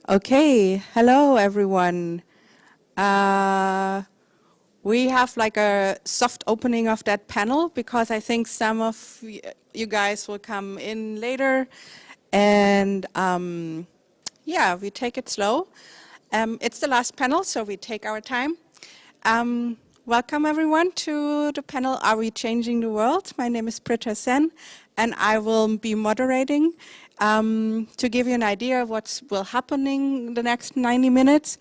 Okay, hello everyone. We have like a soft opening of that panel because I think some of you guys will come in later. And yeah, we take it slow. It's the last panel, so we take our time. Welcome everyone to the panel, Are We Changing the World? My name is Britta Senn, and I will be moderating. To give you an idea of what will happen in the next 90 minutes,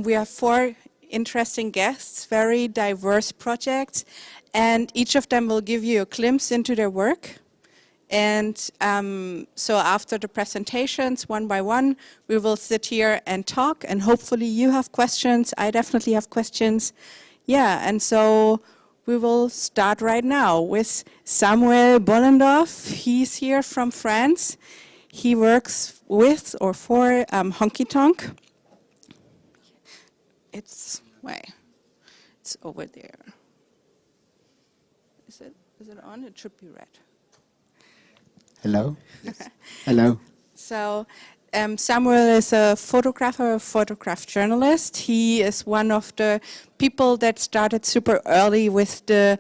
we have 4 interesting guests, very diverse projects, and each of them will give you a glimpse into their work. And so after the presentations, one by one, we will sit here and talk, and hopefully you have questions. I definitely have questions. Yeah, and so we will start right now with Samuel Bollendorff. He's here from France. He works with or for Honky Tonk. It's over there. Is it on? It should be red. Hello. Yes. Hello. So Samuel is a photographer, a photograph journalist. He is one of the people that started super early with the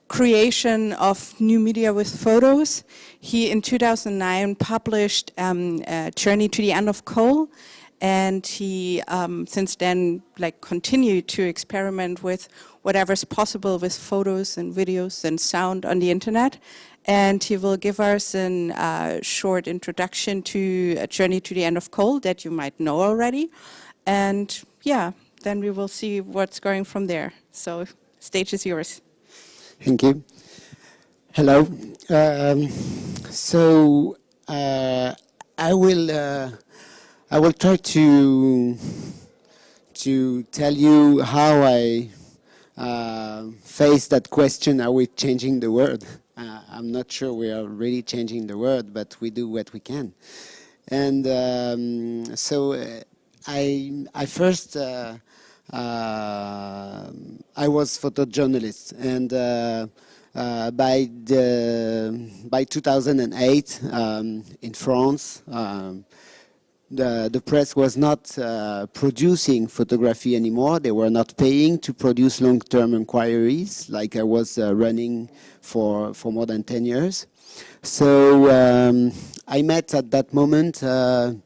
creation of new media with photos. He, in 2009, published Journey to the End of Coal. And he, since then, continued to experiment with whatever's possible with photos and videos and sound on the internet. And he will give us a short introduction to A Journey to the End of Coal that you might know already. And yeah, then we will see what's going from there. So, stage is yours. Thank you. Hello. I will try to tell you how I face that question, are we changing the world? I'm not sure we are really changing the world, but we do what we can. And I first, I was photojournalist, and by 2008 in France, the press was not producing photography anymore. They were not paying to produce long-term inquiries like I was running for more than 10 years. So I met at that moment a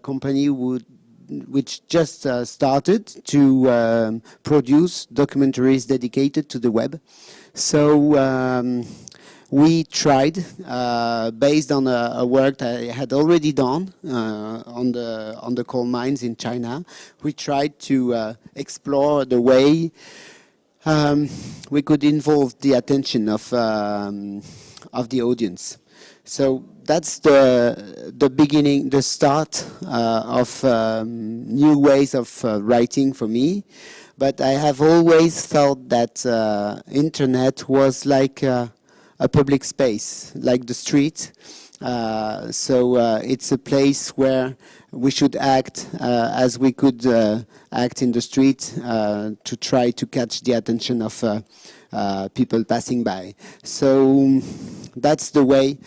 company which just started to produce documentaries dedicated to the web. So we tried, based on a work that I had already done on the coal mines in China, we tried to explore the way we could involve the attention of the audience. So that's the beginning, the start of new ways of writing for me. But I have always felt that internet was like a public space, like the street. So it's a place where we should act as we could act in the street to try to catch the attention of people passing by. So that's the way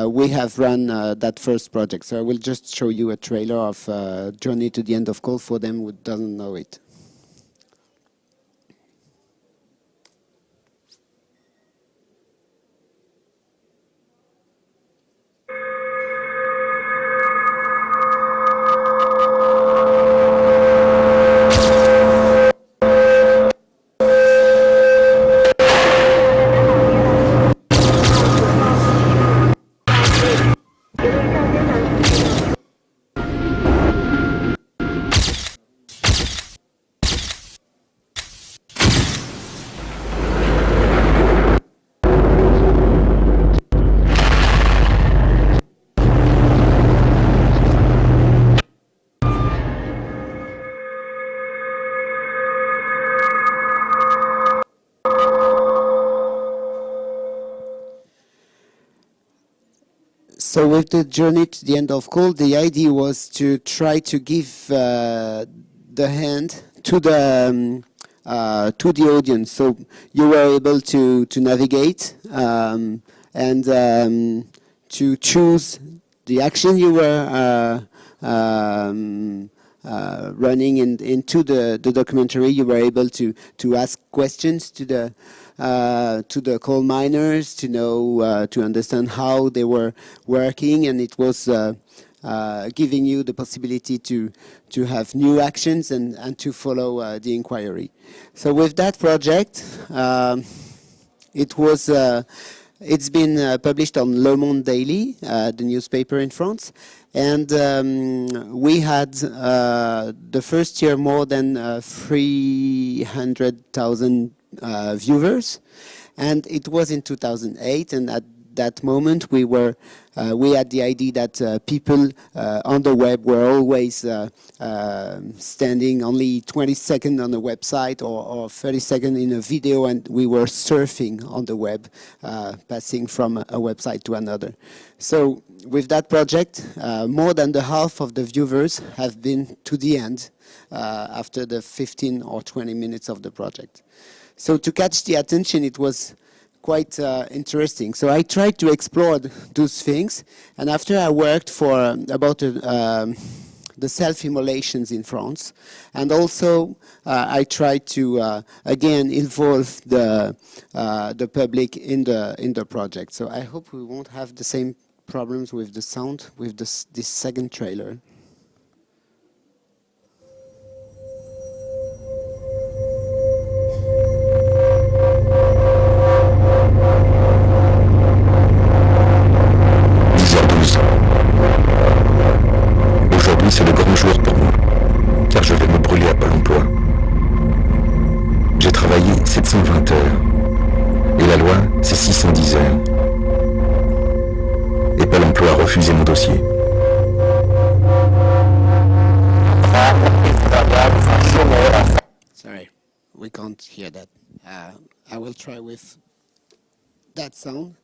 we have run that first project. So I will just show you a trailer of Journey to the End of Coal for them who doesn't know it. So with the Journey to the End of Coal, the idea was to try to give the hand to the audience. So you were able to navigate and to choose the action you were running into the documentary. You were able to ask questions to the coal miners to know to understand how they were working, and it was giving you the possibility to have new actions and to follow the inquiry. So with that project, it's been published on Le Monde Daily, the newspaper in France, and we had the first year more than 300,000 viewers, and it was in 2008, and at that moment we had the idea that people on the web were always standing only 20 seconds on a website or 30 seconds in a video, and we were surfing on the web, passing from a website to another. So with that project, more than the half of the viewers have been to the end after the 15 or 20 minutes of the project. So to catch the attention, it was quite interesting. So I tried to explore those things, and after I worked for about the self-immolations in France, and also I tried to again involve the public in the project. So I hope we won't have the same problems with the sound with this second trailer. C'est le grand jour pour moi, car je vais me brûler à Pôle emploi. J'ai travaillé 720 heures, et la loi, c'est 610 heures. Et Pôle emploi a refusé mon dossier. Sorry, we can't hear that. I will try with that sound.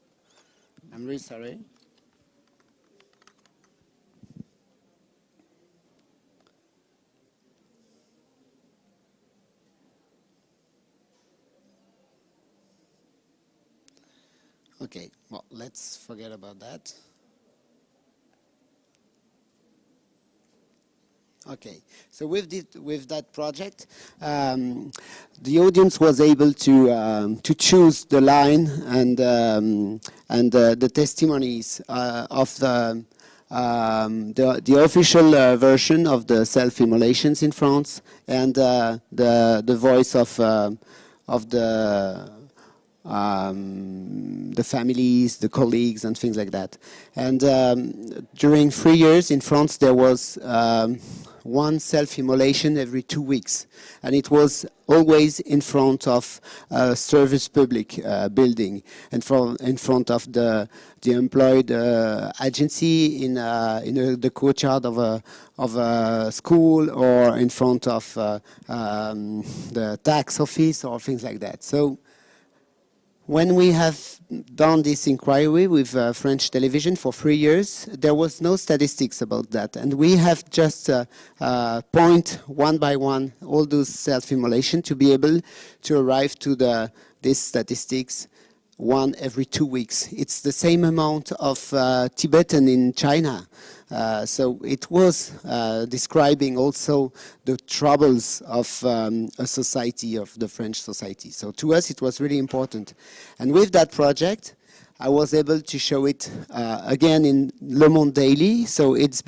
I'm really sorry. Okay, well, let's forget about that. Okay, so with that project, the audience was able to choose the line and the testimonies of the official version of the self-immolations in France, and the voice of the families, the colleagues, and things like that. And during 3 years in France, there was one self-immolation every 2 weeks, and it was always in front of a service public building, and in front of the employed agency in the courtyard of a school, or in front of the tax office, or things like that. So when we have done this inquiry with French television for 3 years, there was no statistics about that. And we have just point one by one all those self-immolation to be able to arrive to these statistics one every 2 weeks. It's the same amount of Tibetan in China. So it was describing also the troubles of a society, of the French society. So to us it was really important. And with that project, I was able to show it again in Le Monde Daily. So it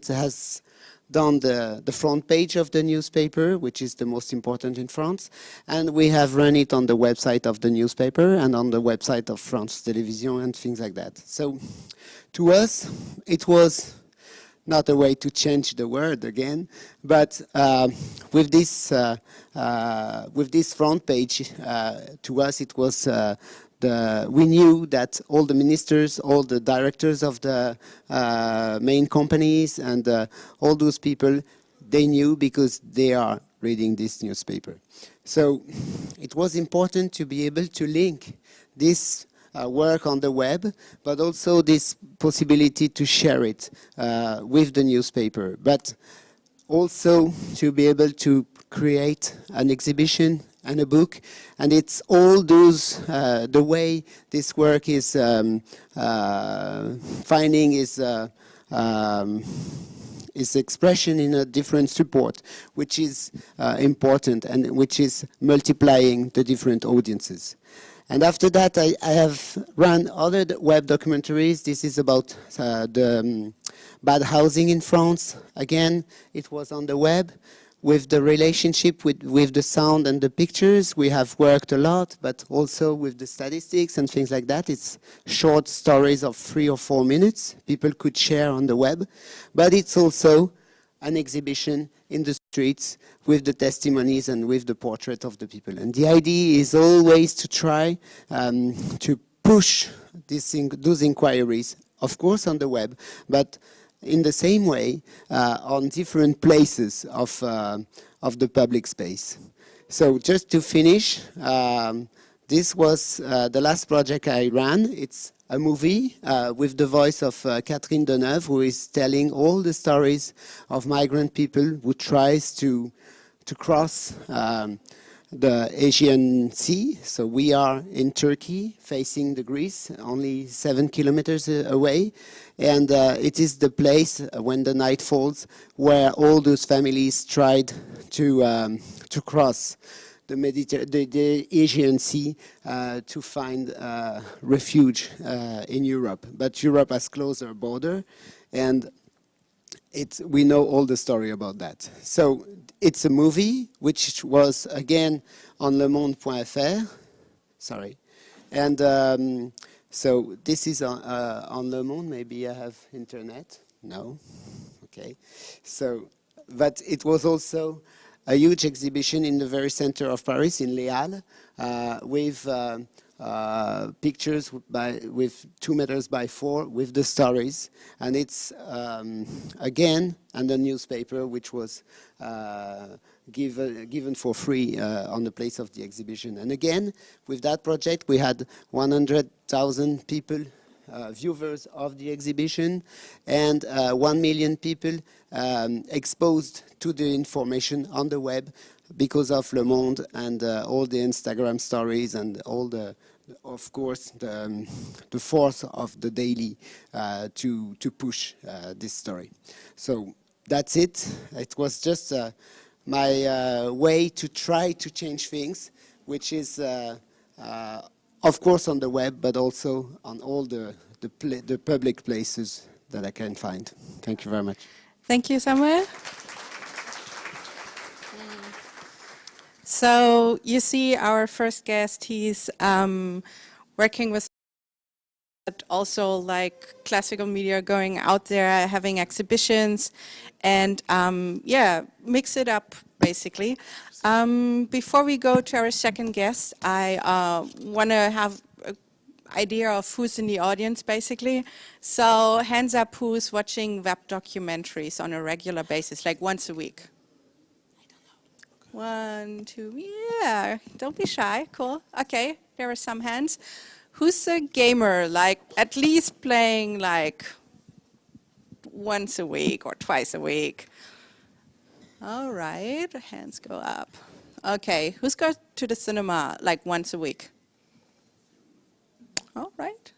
has done the front page of the newspaper, which is the most important in France, and we have run it on the website of the newspaper and on the website of France Télévisions and things like that. So to us, it was not a way to change the world again, but with this front page, to us it was we knew that all the ministers, all the directors of the main companies, and all those people, they knew because they are reading this newspaper. So it was important to be able to link this work on the web, but also this possibility to share it with the newspaper, but also to be able to create an exhibition and a book, and it's all those the way this work is finding is expression in a different support, which is important and which is multiplying the different audiences. And after that, I have run other web documentaries. This is about the bad housing in France. Again, it was on the web. With the relationship with the sound and the pictures, we have worked a lot, but also with the statistics and things like that. It's short stories of 3 or 4 minutes people could share on the web. But it's also an exhibition in the streets with the testimonies and with the portrait of the people. And the idea is always to try to push those inquiries, of course on the web, but in the same way on different places of the public space. So just to finish, this was the last project I ran. It's a movie with the voice of Catherine Deneuve, who is telling all the stories of migrant people who tries to cross the Aegean Sea. So we are in Turkey, facing the Greece, only 7 kilometers away. And it is the place when the night falls where all those families tried to cross the Aegean Sea to find refuge in Europe. But Europe has closed her border, and we know all the story about that. So it's a movie which was again on lemonde.fr. Sorry. And so this is on Le Monde. Maybe I have internet. No. Okay. So, but it was also a huge exhibition in the very center of Paris, in Les Halles, with pictures with 2 meters by 4 with the stories. And it's again, and the newspaper which was given for free on the place of the exhibition. And again, with that project, we had 100,000 people, viewers of the exhibition, and 1 million people exposed to the information on the web because of Le Monde and all the Instagram stories and all the, of course, the force of the daily to push this story. So that's it. It was just my way to try to change things, which is, of course, on the web, but also on all the public places that I can find. Thank you very much. Thank you, Samuel. So you see our first guest, he's working with but also like classical media, going out there, having exhibitions, and yeah, mix it up basically. Before we go to our second guest, I want to have an idea of who's in the audience basically. So hands up who's watching web documentaries on a regular basis, like once a week. 1, 2, yeah, don't be shy, cool. Okay, there are some hands. Who's a gamer, like at least playing like once a week or twice a week? All right, hands go up. Okay, who's going to the cinema like once a week? All right,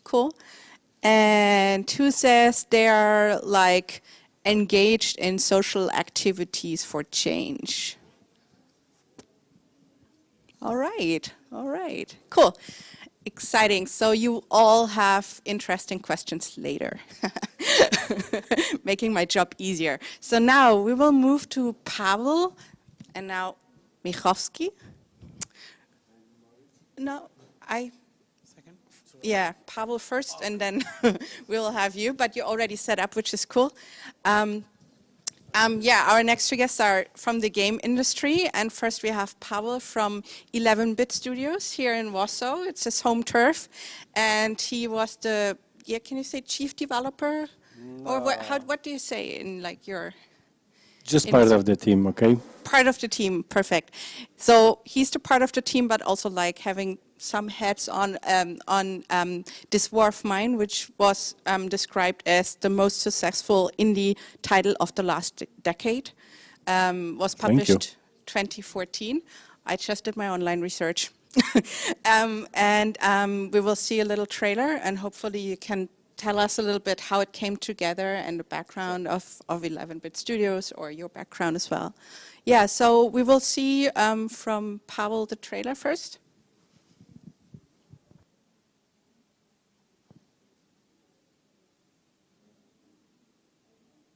cool. And who says they're like engaged in social activities for change? All right, cool. Exciting. So you all have interesting questions later, making my job easier. So now we will move to Paweł and now Miechowski. No, second. Yeah, Paweł first, and then we'll have you. But you already set up, which is cool. Yeah, our next two guests are from the game industry, and first we have Paweł from 11-Bit Studios here in Warsaw. It's his home turf, and he was the, yeah, can you say chief developer? No. Or what do you say in like your... Just part of the team, okay? Part of the team, perfect. So he's the part of the team, but also like having some heads on this War of Mine, which was described as the most successful indie title of the last decade. Was published 2014. I just did my online research. We will see a little trailer, and hopefully you can tell us a little bit how it came together and the background of 11-bit Studios, or your background as well. Yeah, so we will see from Paweł the trailer first.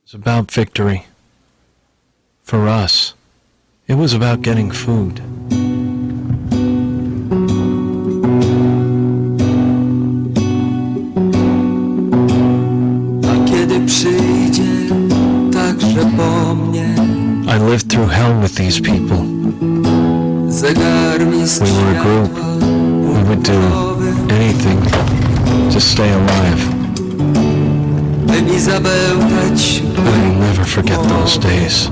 It's about victory. For us, it was about getting food. I lived through hell with these people. We were a group. We would do anything to stay alive. I will never forget those days.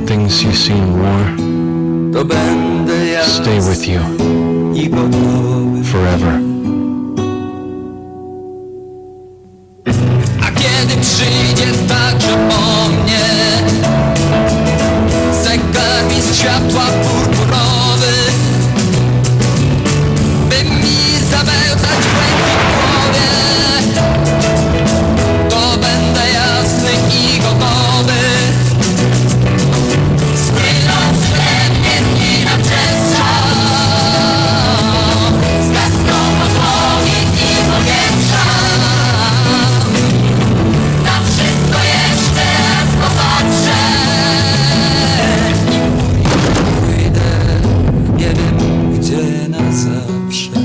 Things you see in war stay with you forever. A kiedy przyjdzie także po mnie zegarmistrz światła purpurowy, by mi zabełtać w ręki w głowie, to będę jasny i gotowy. Spłynął we mnie dni na przestrzał, zgasną podłogi i powietrza. Na wszystko jeszcze raz popatrzę. Pójdę, nie wiem gdzie na zawsze.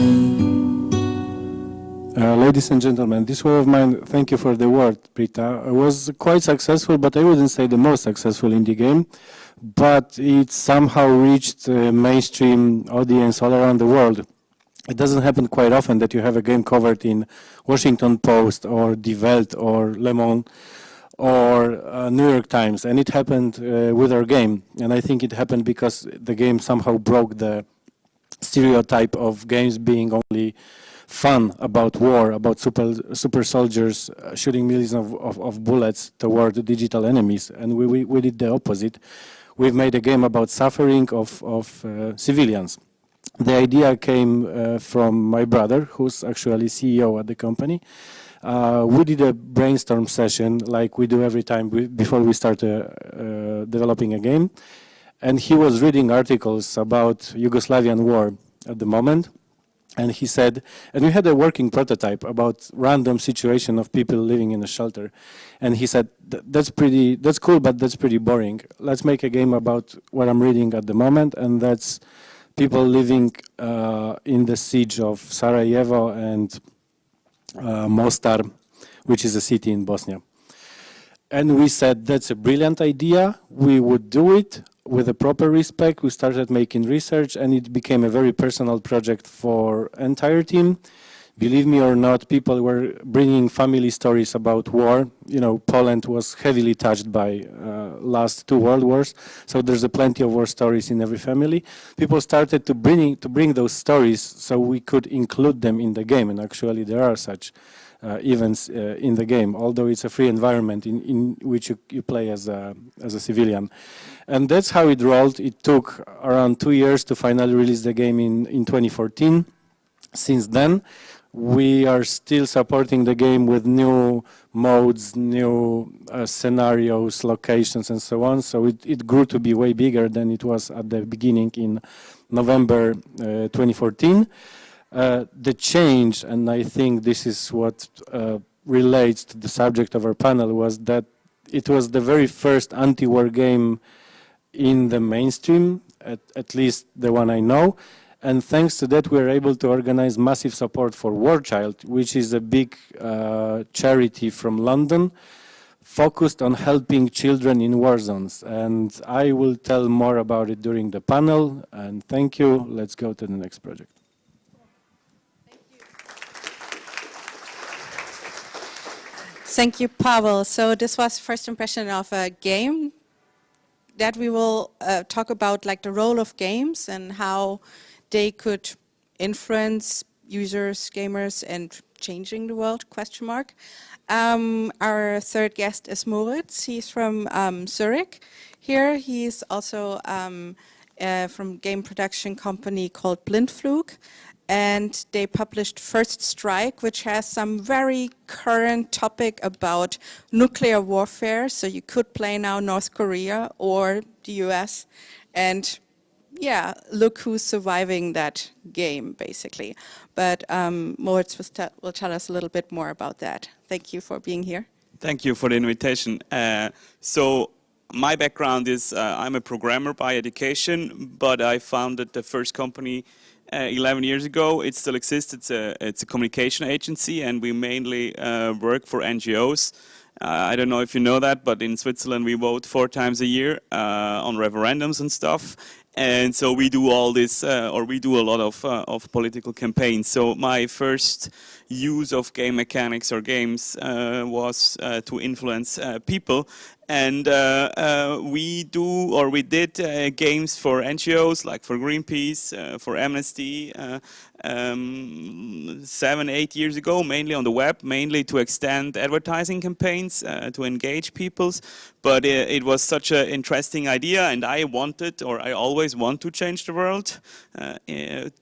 Ladies and gentlemen, this word of mine, thank you for the word, Britta. It was quite successful, but I wouldn't say the most successful indie game. But it somehow reached a mainstream audience all around the world. It doesn't happen quite often that you have a game covered in Washington Post or Die Welt or Le Monde or New York Times, and it happened with our game. And I think it happened because the game somehow broke the stereotype of games being only fun about war, about super soldiers shooting millions of bullets toward digital enemies, and we did the opposite. We've made a game about suffering of civilians. The idea came from my brother, who's actually CEO at the company. We did a brainstorm session like we do every time before we start developing a game, and he was reading articles about Yugoslavian war at the moment. And he said, and we had a working prototype about random situation of people living in a shelter. And he said, that's cool, but that's pretty boring. Let's make a game about what I'm reading at the moment, and that's people living in the siege of Sarajevo and Mostar, which is a city in Bosnia. And we said, that's a brilliant idea. We would do it with a proper respect. We started making research, and it became a very personal project for entire team. Believe me or not, people were bringing family stories about war. You know, Poland was heavily touched by last two world wars, so there's a plenty of war stories in every family. People started to bring those stories, so we could include them in the game, and actually there are such events in the game, although it's a free environment in which you play as a civilian. And that's how it rolled. It took around 2 years to finally release the game in 2014. Since then, we are still supporting the game with new modes, new scenarios, locations, and so on. So it grew to be way bigger than it was at the beginning in November 2014. The change, and I think this is what relates to the subject of our panel, was that it was the very first anti-war game in the mainstream, at least the one I know. And thanks to that, we were able to organize massive support for War Child, which is a big charity from London, focused on helping children in war zones. And I will tell more about it during the panel. And thank you. Let's go to the next project. Thank you, Paweł. So this was first impression of a game that we will talk about, like the role of games and how they could influence users, gamers, and changing the world, question mark. Our third guest is Moritz. He's from Zurich. Here he's also from game production company called Blindflug. And they published First Strike, which has some very current topic about nuclear warfare. So you could play now North Korea or the US. And yeah, look who's surviving that game, basically. But Moritz will tell us a little bit more about that. Thank you for being here. Thank you for the invitation. So my background is I'm a programmer by education, but I founded the first company 11 years ago. It still exists. It's a communication agency, and we mainly work for NGOs. I don't know if you know that, but in Switzerland we vote 4 times a year on referendums and stuff. And so we do all this, or we do a lot of political campaigns. So my first use of game mechanics or games was to influence people. And we did games for NGOs, like for Greenpeace, for Amnesty, 7-8 years ago, mainly on the web, mainly to extend advertising campaigns, to engage peoples. But it was such an interesting idea, and I always want to change the world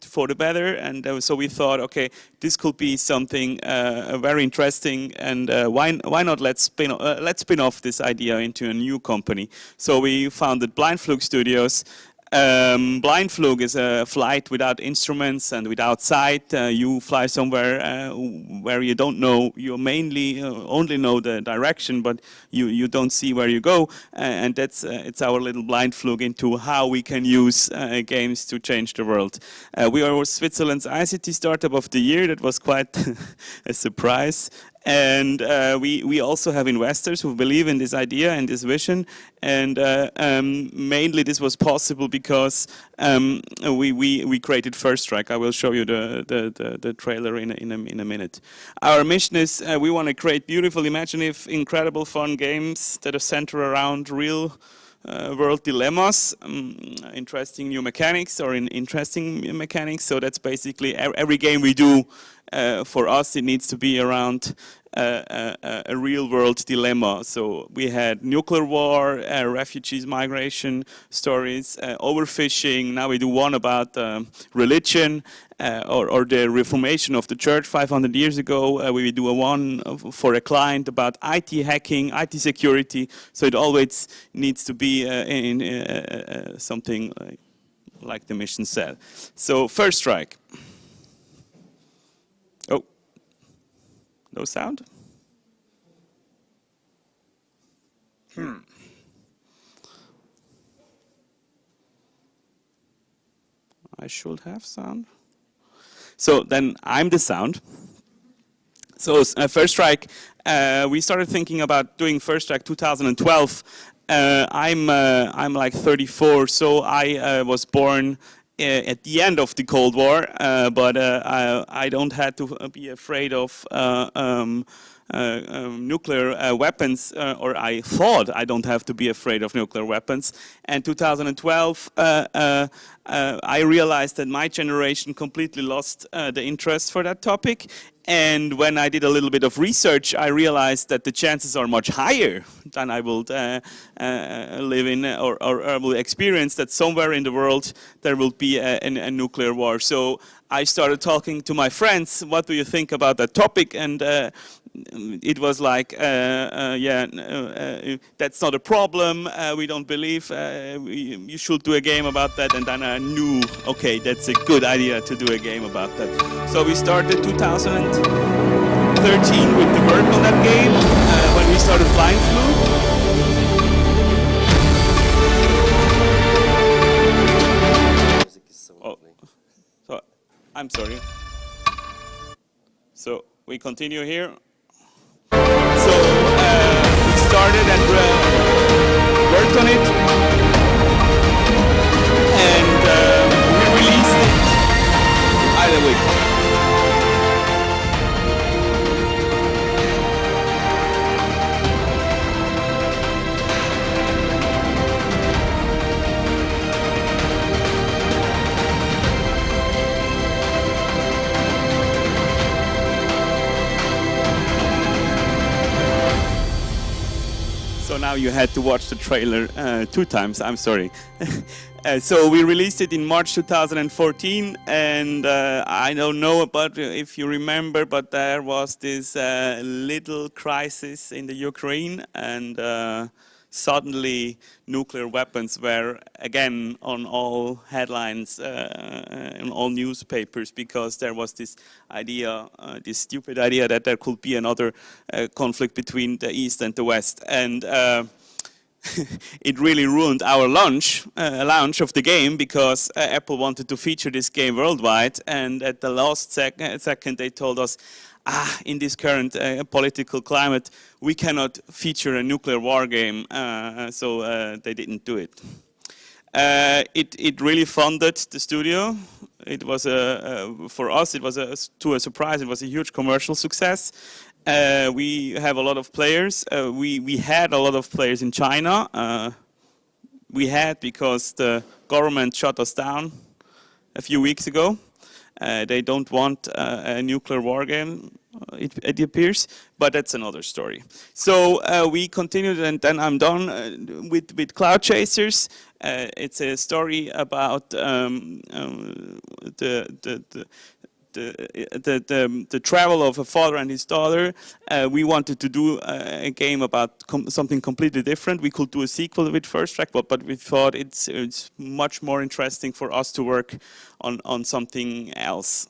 for the better. And so we thought, okay, this could be something very interesting, and why not let's spin off this idea into a new company. So we founded Blindflug Studios. Blindflug is a flight without instruments and without sight. You fly somewhere where you don't know, you mainly only know the direction, but you don't see where you go. And that's it's our little Blindflug into how we can use games to change the world. We are Switzerland's ICT Startup of the Year. That was quite a surprise. And we also have investors who believe in this idea and this vision. And mainly this was possible because we created First Strike. I will show you the trailer in a minute. Our mission is we want to create beautiful, imaginative, incredible, fun games that are centered around real world dilemmas, interesting new mechanics or interesting mechanics. So that's basically every game we do. For us, it needs to be around a real-world dilemma. So we had nuclear war, refugees, migration stories, overfishing. Now we do one about religion or the reformation of the church 500 years ago. We do a one for a client about IT hacking, IT security. So it always needs to be in something like the mission said. So First Strike. Oh, no sound? I should have sound. So then I'm the sound. So First Strike, we started thinking about doing First Strike 2012. I'm like 34, so I was born at the end of the Cold War, but I don't have to be afraid of nuclear weapons, or I thought I don't have to be afraid of nuclear weapons. And 2012, I realized that my generation completely lost the interest for that topic. And when I did a little bit of research, I realized that the chances are much higher than I will live in or will experience that somewhere in the world there will be a nuclear war. So I started talking to my friends, what do you think about that topic? And it was like, that's not a problem, we don't believe, you should do a game about that. And then I knew, okay, that's a good idea to do a game about that. So we started 2013 with the work on that game, when we started Blindflug. Oh, so I'm sorry. So we continue here. So we started and worked on it, and we released it either way. So now now you had to watch the trailer 2 times. I'm sorry. So we released it in March 2014, and I don't know about if you remember, but there was this little crisis in the Ukraine, and suddenly nuclear weapons were again on all headlines, in all newspapers, because there was this idea, this stupid idea that there could be another conflict between the East and the West. And it really ruined our launch of the game, because Apple wanted to feature this game worldwide, and at the last second they told us, in this current political climate, we cannot feature a nuclear war game, so they didn't do it. It really funded the studio. It was for us, it was to a surprise. It was a huge commercial success. We have a lot of players. We had a lot of players in China. We had because the government shut us down a few weeks ago. They don't want a nuclear war game, it appears, but that's another story. So we continued, and then I'm done with Cloud Chasers. It's a story about the travel of a father and his daughter. We wanted to do a game about something completely different. We could do a sequel with First Track, but we thought it's much more interesting for us to work on something else.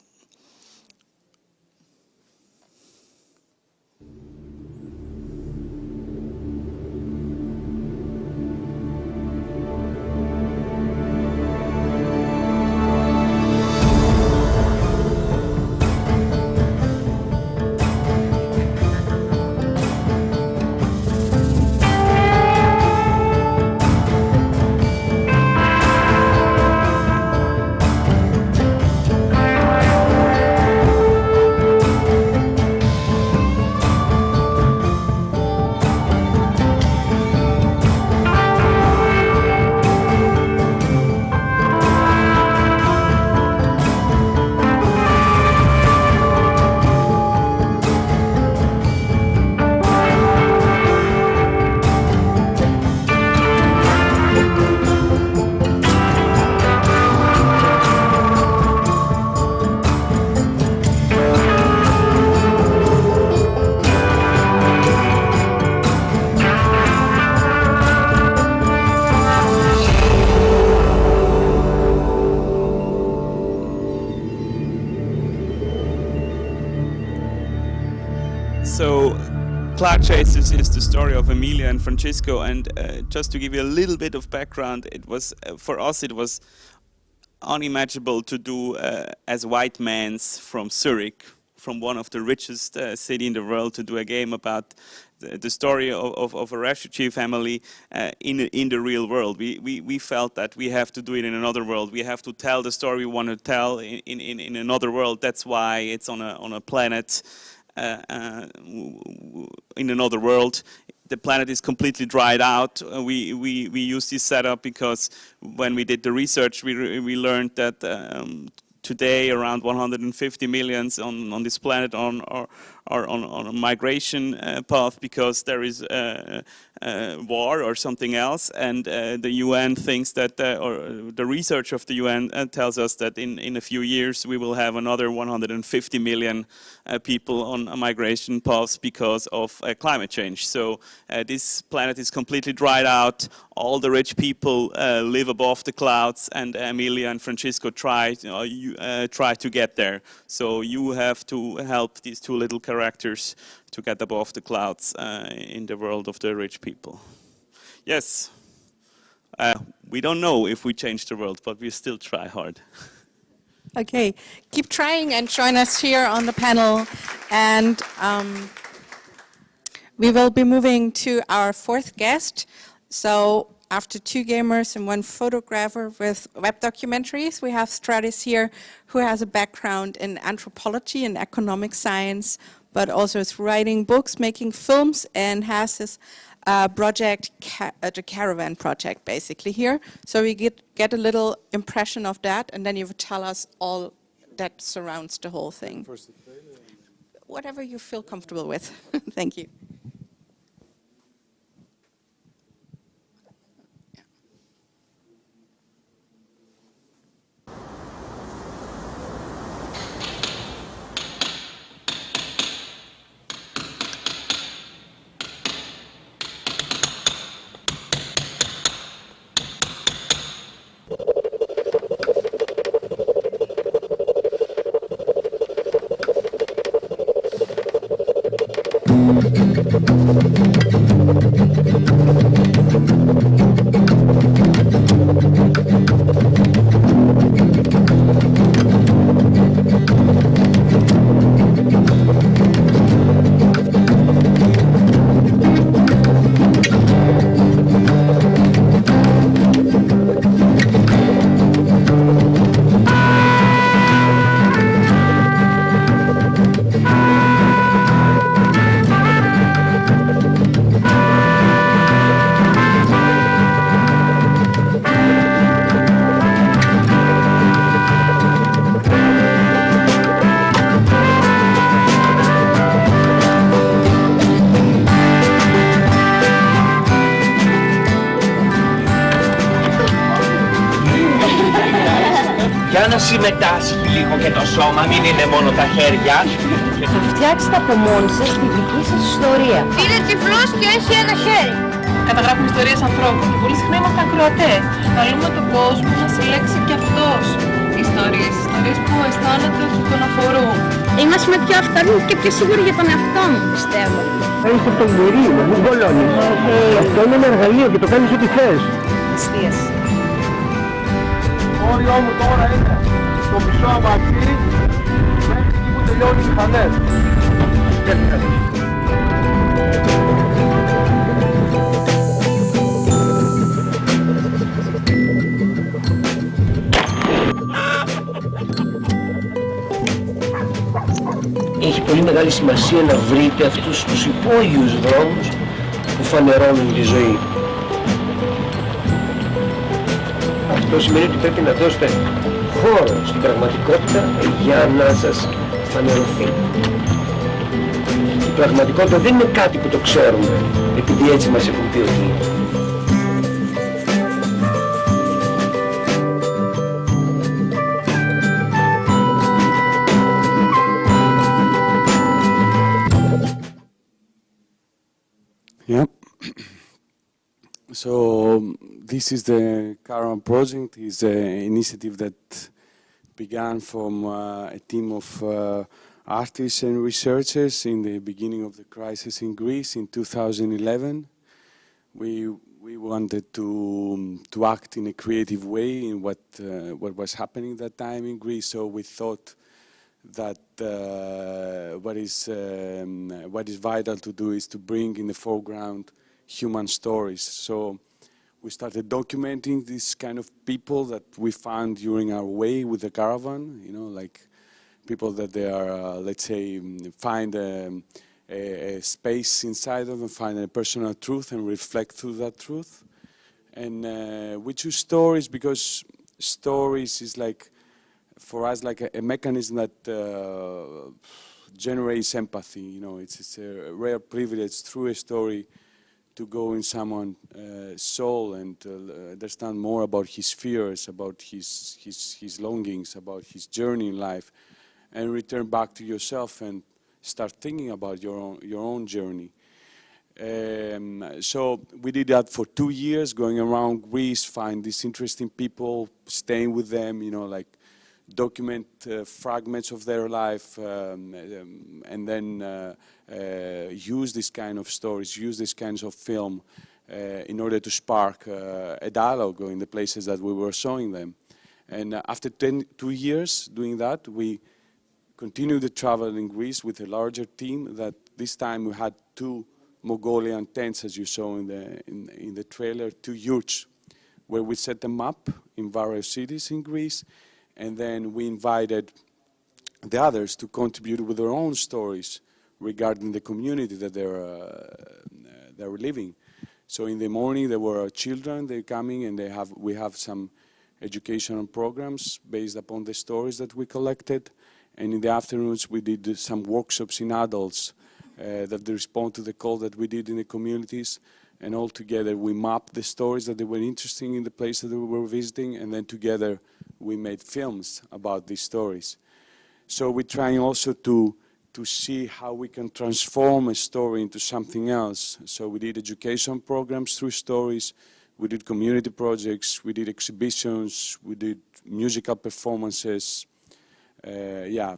Cloud Chasers is the story of Emilia and Francisco, and just to give you a little bit of background, it was for us it was unimaginable to do as white men from Zurich, from one of the richest city in the world, to do a game about the story of a refugee family in the real world. We felt that we have to do it in another world. We have to tell the story we want to tell in another world. That's why it's on a planet. In another world. The planet is completely dried out. We use this setup because when we did the research, we learned that today around 150 million on this planet are on a migration path because there is war or something else, and the UN thinks that, or the research of the UN tells us that in a few years we will have another 150 million people on a migration paths because of climate change. So this planet is completely dried out. All the rich people live above the clouds, and Emilia and Francisco try to get there. So you have to help these two little characters to get above the clouds in the world of the rich people. Yes, we don't know if we change the world, but we still try hard. Okay, keep trying and join us here on the panel. And we will be moving to our fourth guest. So after 2 gamers and 1 photographer with web documentaries, we have Stratis here, who has a background in anthropology and economic science, but also is writing books, making films, and has this project, the Caravan project, basically here. So we get a little impression of that, and then you will tell us all that surrounds the whole thing. Whatever you feel comfortable with. Thank you. Για να συμμετάσχει λίγο και το σώμα, μην είναι μόνο τα χέρια. Θα φτιάξετε από μόνοι σας τη δική σας ιστορία. Είναι τυφλός και έχει ένα χέρι. Καταγράφουμε ιστορίες ανθρώπων και πολύ συχνά είμαστε ακροατές. Καλούμε τον κόσμο να συλλέξει και αυτός ιστορίες που αισθάνεται ότι τον αφορούν. Είμαστε πιο αυθόρμητοι και πιο σίγουροι για τον εαυτό μου, πιστεύω. Έχεις το γυρίο, μην κολώνεις. Αυτό είναι ένα εργαλείο και το κάνεις ό,τι θες. Εστίαση. Όριό μου τώρα είναι το μισό αμαξί μέχρι εκεί που τελειώνει οι μηχανές. Έχει πολύ μεγάλη σημασία να βρείτε αυτούς τους υπόγειους δρόμους που φανερώνουν τη ζωή. Αυτό σημαίνει ότι πρέπει να δώσετε χώρο στην πραγματικότητα για να σας φανερωθεί. Η πραγματικότητα δεν είναι κάτι που το ξέρουμε, επειδή έτσι μας έχουν πει ότι είναι. Yeah. So this is the Caravan project. It's an initiative that began from a team of artists and researchers in the beginning of the crisis in Greece in 2011. We wanted to act in a creative way in what was happening that time in Greece. So we thought that what is vital to do is to bring in the foreground human stories. So we started documenting these kind of people that we found during our way with the caravan, you know, like people that they are, let's say, find a space inside of them, find a personal truth and reflect through that truth. And we choose stories because stories is like, for us, like a mechanism that generates empathy. You know, it's a rare privilege through a story to go in someone's soul and understand more about his fears, about his longings, about his journey in life, and return back to yourself and start thinking about your own journey. So we did that for 2 years, going around Greece, find these interesting people, staying with them, you know, like document fragments of their life, and then use this kind of stories, use these kinds of film in order to spark a dialogue in the places that we were showing them. And after 2 years doing that, we continued the travel in Greece with a larger team. That this time we had 2 Mongolian tents, as you saw in the trailer, 2 yurts, where we set them up in various cities in Greece. And then we invited the others to contribute with their own stories regarding the community that they were living. So in the morning there were children, they're coming and we have some educational programs based upon the stories that we collected. And in the afternoons we did some workshops in adults that they respond to the call that we did in the communities. And all together we mapped the stories that they were interesting in the place that we were visiting, and then together we made films about these stories. So we're trying also to see how we can transform a story into something else. So we did education programs through stories. We did community projects, we did exhibitions, we did musical performances, yeah,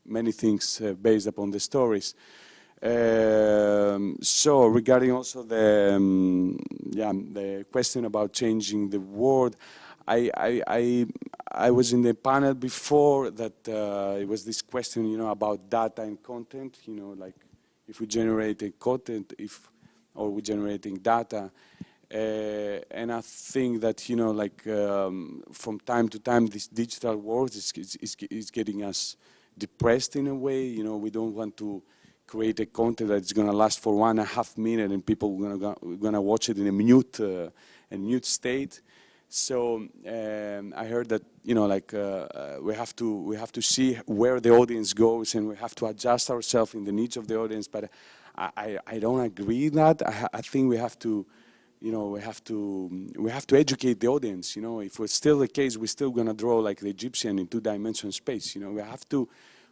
many things based upon the stories. So regarding also the question about changing the world, I was in the panel before that it was this question, you know, about data and content, you know, like if we generate a content, or we're generating data. And I think that, you know, like from time to time, this digital world is getting us depressed in a way. You know, we don't want to create a content that's going to last for 1.5 minutes and people are going to watch it in a mute state. So I heard that, you know, like we have to see where the audience goes and we have to adjust ourselves in the needs of the audience. But I don't agree with that. I think we have to, you know, we have to educate the audience. You know, if it's still the case, we're still gonna draw like the Egyptian in 2-dimensional space. You know,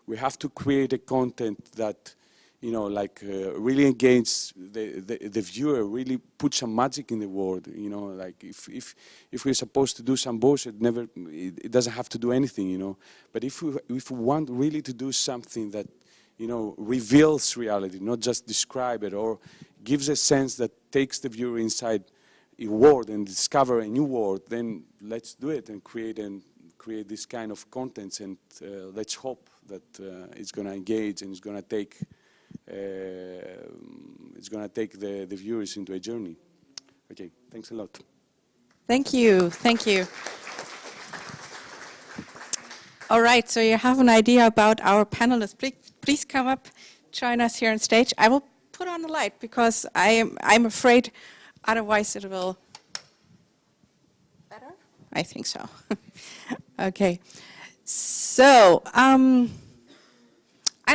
we have to create a content that, you know, like really engage the viewer, really put some magic in the world. You know, like if we're supposed to do some bullshit, it doesn't have to do anything. You know, but if we want really to do something that, you know, reveals reality, not just describe it, or gives a sense that takes the viewer inside a world and discover a new world, then let's do it and create this kind of contents, and let's hope that it's going to engage and it's going to take the viewers into a journey. Okay, thanks a lot. Thank you, thank you. All right, so you have an idea about our panelists. Please come up, join us here on stage. I will put on the light because I'm afraid otherwise it will... Better? I think so. Okay. So, I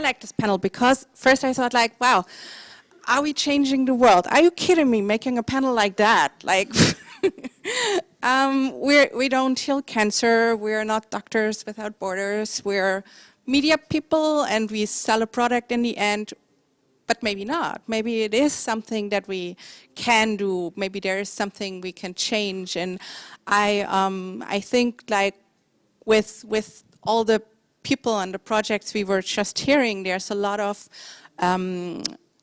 like this panel because first I thought like, wow, are we changing the world? Are you kidding me, making a panel like that? Like, we don't heal cancer, we're not doctors without borders, we're media people and we sell a product in the end, but maybe not. Maybe it is something that we can do, maybe there is something we can change. And I think like with all the people and the projects we were just hearing, there's a lot of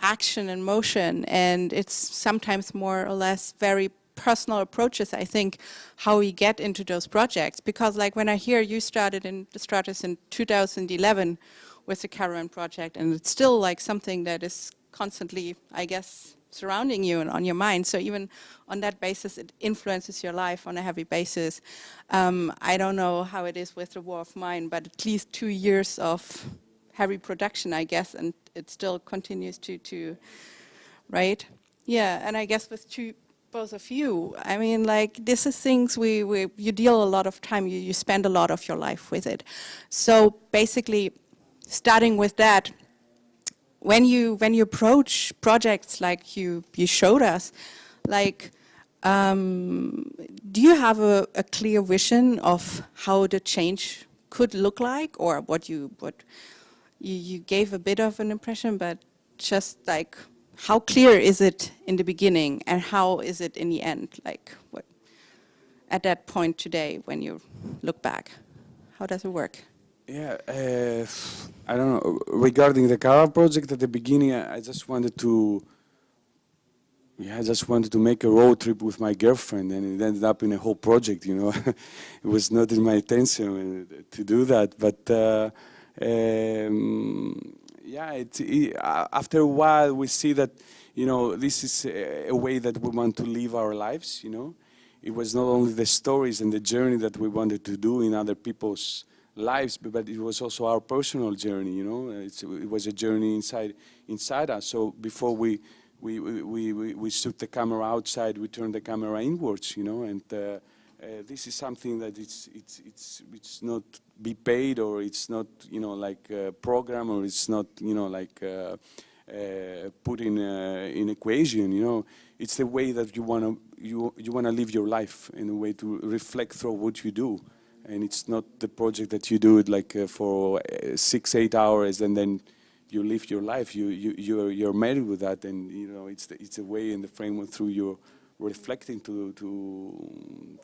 action and motion, and it's sometimes more or less very personal approaches, I think, how we get into those projects. Because like when I hear you started in the Stratis in 2011 with the Caravan project, and it's still like something that is constantly, I guess, surrounding you and on your mind. So even on that basis, it influences your life on a heavy basis. I don't know how it is with the War of Mine, but at least 2 years of heavy production, I guess, and it still continues to right? Yeah, and I guess with both of you, I mean, like, this is things you deal a lot of time, you spend a lot of your life with it. So basically, starting with that, when you approach projects like you showed us, like, do you have a clear vision of how the change could look like, or what you gave a bit of an impression, but just like, how clear is it in the beginning and how is it in the end? Like, what, at that point today, when you look back, how does it work? Yeah, I don't know. Regarding the Caravan project, at the beginning, I just wanted to make a road trip with my girlfriend, and it ended up in a whole project. You know, it was not in my intention to do that, but yeah, after a while we see that, you know, this is a way that we want to live our lives. You know, it was not only the stories and the journey that we wanted to do in other people's lives, but it was also our personal journey. You know, it was a journey inside us. So before we shoot the camera outside, we turn the camera inwards. You know, and this is something that it's not be paid, or it's not, you know, like a program, or it's not, you know, like put in equation. You know, it's the way that you wanna live your life, in a way to reflect through what you do. And it's not the project that you do it like for 6-8 hours and then you live your life. You're married with that, and you know it's a way in the framework through your reflecting to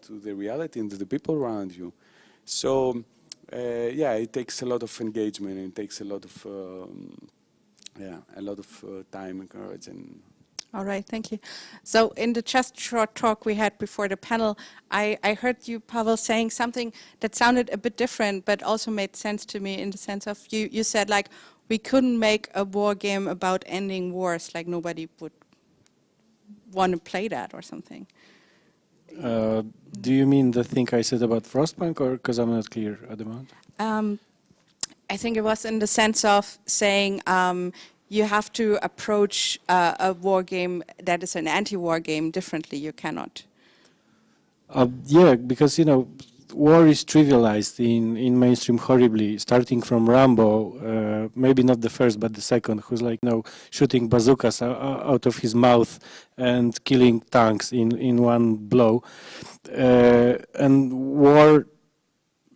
the reality and to the people around you. So yeah, it takes a lot of engagement, and it takes a lot of time and courage. And all right, thank you. So in the just short talk we had before the panel, I heard you, Paweł, saying something that sounded a bit different, but also made sense to me in the sense of you said like we couldn't make a war game about ending wars, like nobody would want to play that or something. Do you mean the thing I said about Frostpunk, or because I'm not clear at the moment? I think it was in the sense of saying you have to approach a war game that is an anti-war game differently. You cannot. Yeah, because war is trivialized in mainstream horribly, starting from Rambo, maybe not the first but the second, who's like shooting bazookas out of his mouth and killing tanks in one blow. And war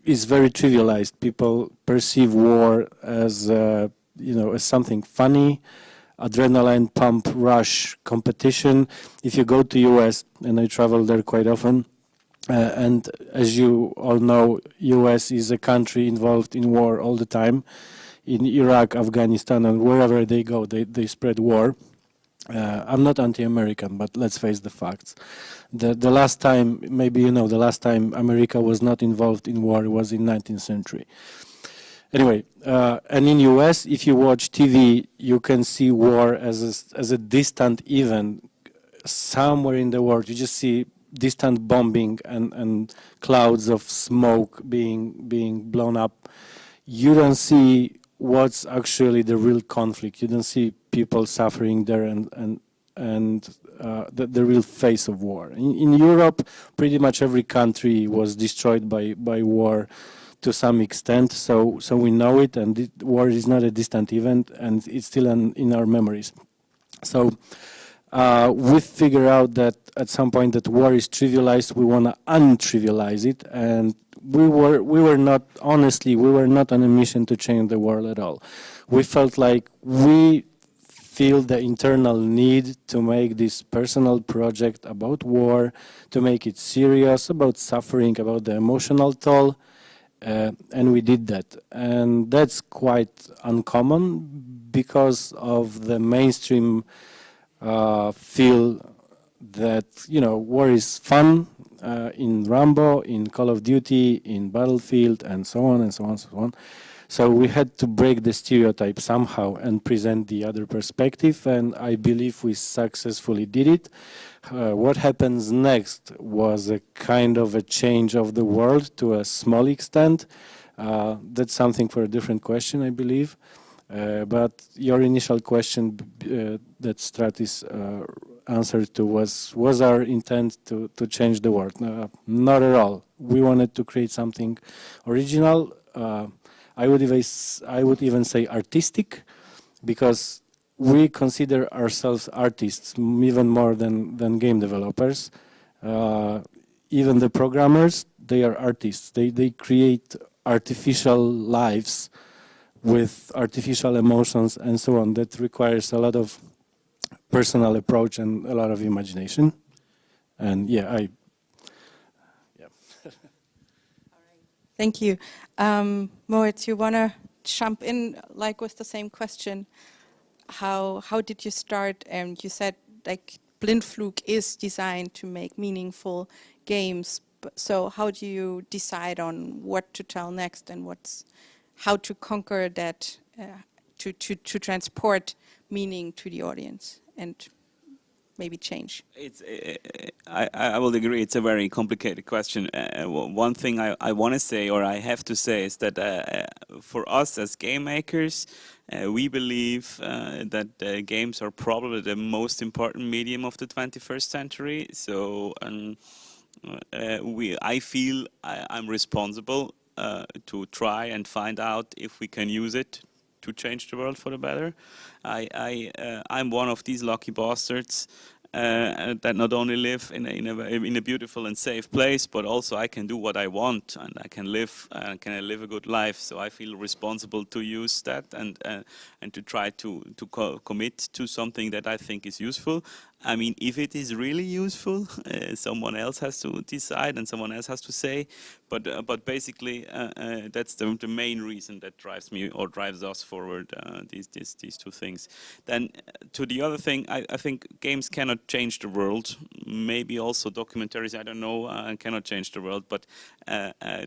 is very trivialized. People perceive war as as something funny, adrenaline pump, rush, competition. If you go to US, and I travel there quite often, and as you all know, US is a country involved in war all the time. In Iraq, Afghanistan, and wherever they go, they spread war. I'm not anti-American, but let's face the facts. The last time, maybe the last time America was not involved in war was in 19th century. Anyway, and in US, if you watch TV, you can see war as a distant event somewhere in the world. You just see distant bombing and clouds of smoke being blown up. You don't see what's actually the real conflict. You don't see people suffering there and the real face of war. In Europe, pretty much every country was destroyed by war to some extent, so we know it, and war is not a distant event, and it's still in our memories. So we figure out that at some point that war is trivialized. We want to untrivialize it, and we were not on a mission to change the world at all. We felt like we feel the internal need to make this personal project about war, to make it serious, about suffering, about the emotional toll. And we did that, and that's quite uncommon because of the mainstream feel that war is fun in Rambo, in Call of Duty, in Battlefield, and so on and so on and so on. So we had to break the stereotype somehow and present the other perspective, and I believe we successfully did it. What happens next was a kind of a change of the world to a small extent. That's something for a different question, I believe. But your initial question that Stratis answered to was our intent to change the world? Not at all. We wanted to create something original. I would even say artistic, because we consider ourselves artists even more than game developers. Even the programmers, they are artists. They create artificial lives with artificial emotions and so on. That requires a lot of personal approach and a lot of imagination. And Thank you. Moritz, you want to jump in like with the same question? How did you start? And you said like Blindflug is designed to make meaningful games. So how do you decide on what to tell next and how to conquer that, to transport meaning to the audience and maybe change? I will agree, it's a very complicated question. One thing I want to say, or I have to say, is that for us as game makers, we believe that games are probably the most important medium of the 21st century. So I feel I'm responsible to try and find out if we can use it to change the world for the better. I'm one of these lucky bastards that not only live in a beautiful and safe place, but also I can do what I want, and I can live a good life. So I feel responsible to use that and to try to commit to something that I think is useful. I mean, if it is really useful, someone else has to decide and someone else has to say. But basically, that's the main reason that drives me or drives us forward. These two things. Then to the other thing, I think games cannot change the world. Maybe also documentaries. I don't know. Cannot change the world, but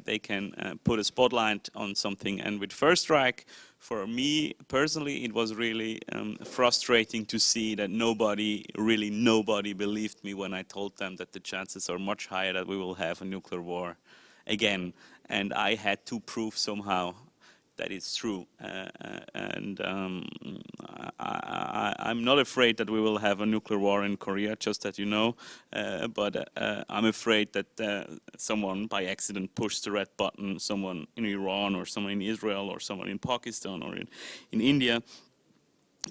they can put a spotlight on something. And with First Strike, for me personally, it was really frustrating to see that nobody believed me when I told them that the chances are much higher that we will have a nuclear war again. And I had to prove somehow that it's true. I'm not afraid that we will have a nuclear war in Korea, just that you know. But I'm afraid that someone by accident pushed the red button, someone in Iran or someone in Israel or someone in Pakistan or in India.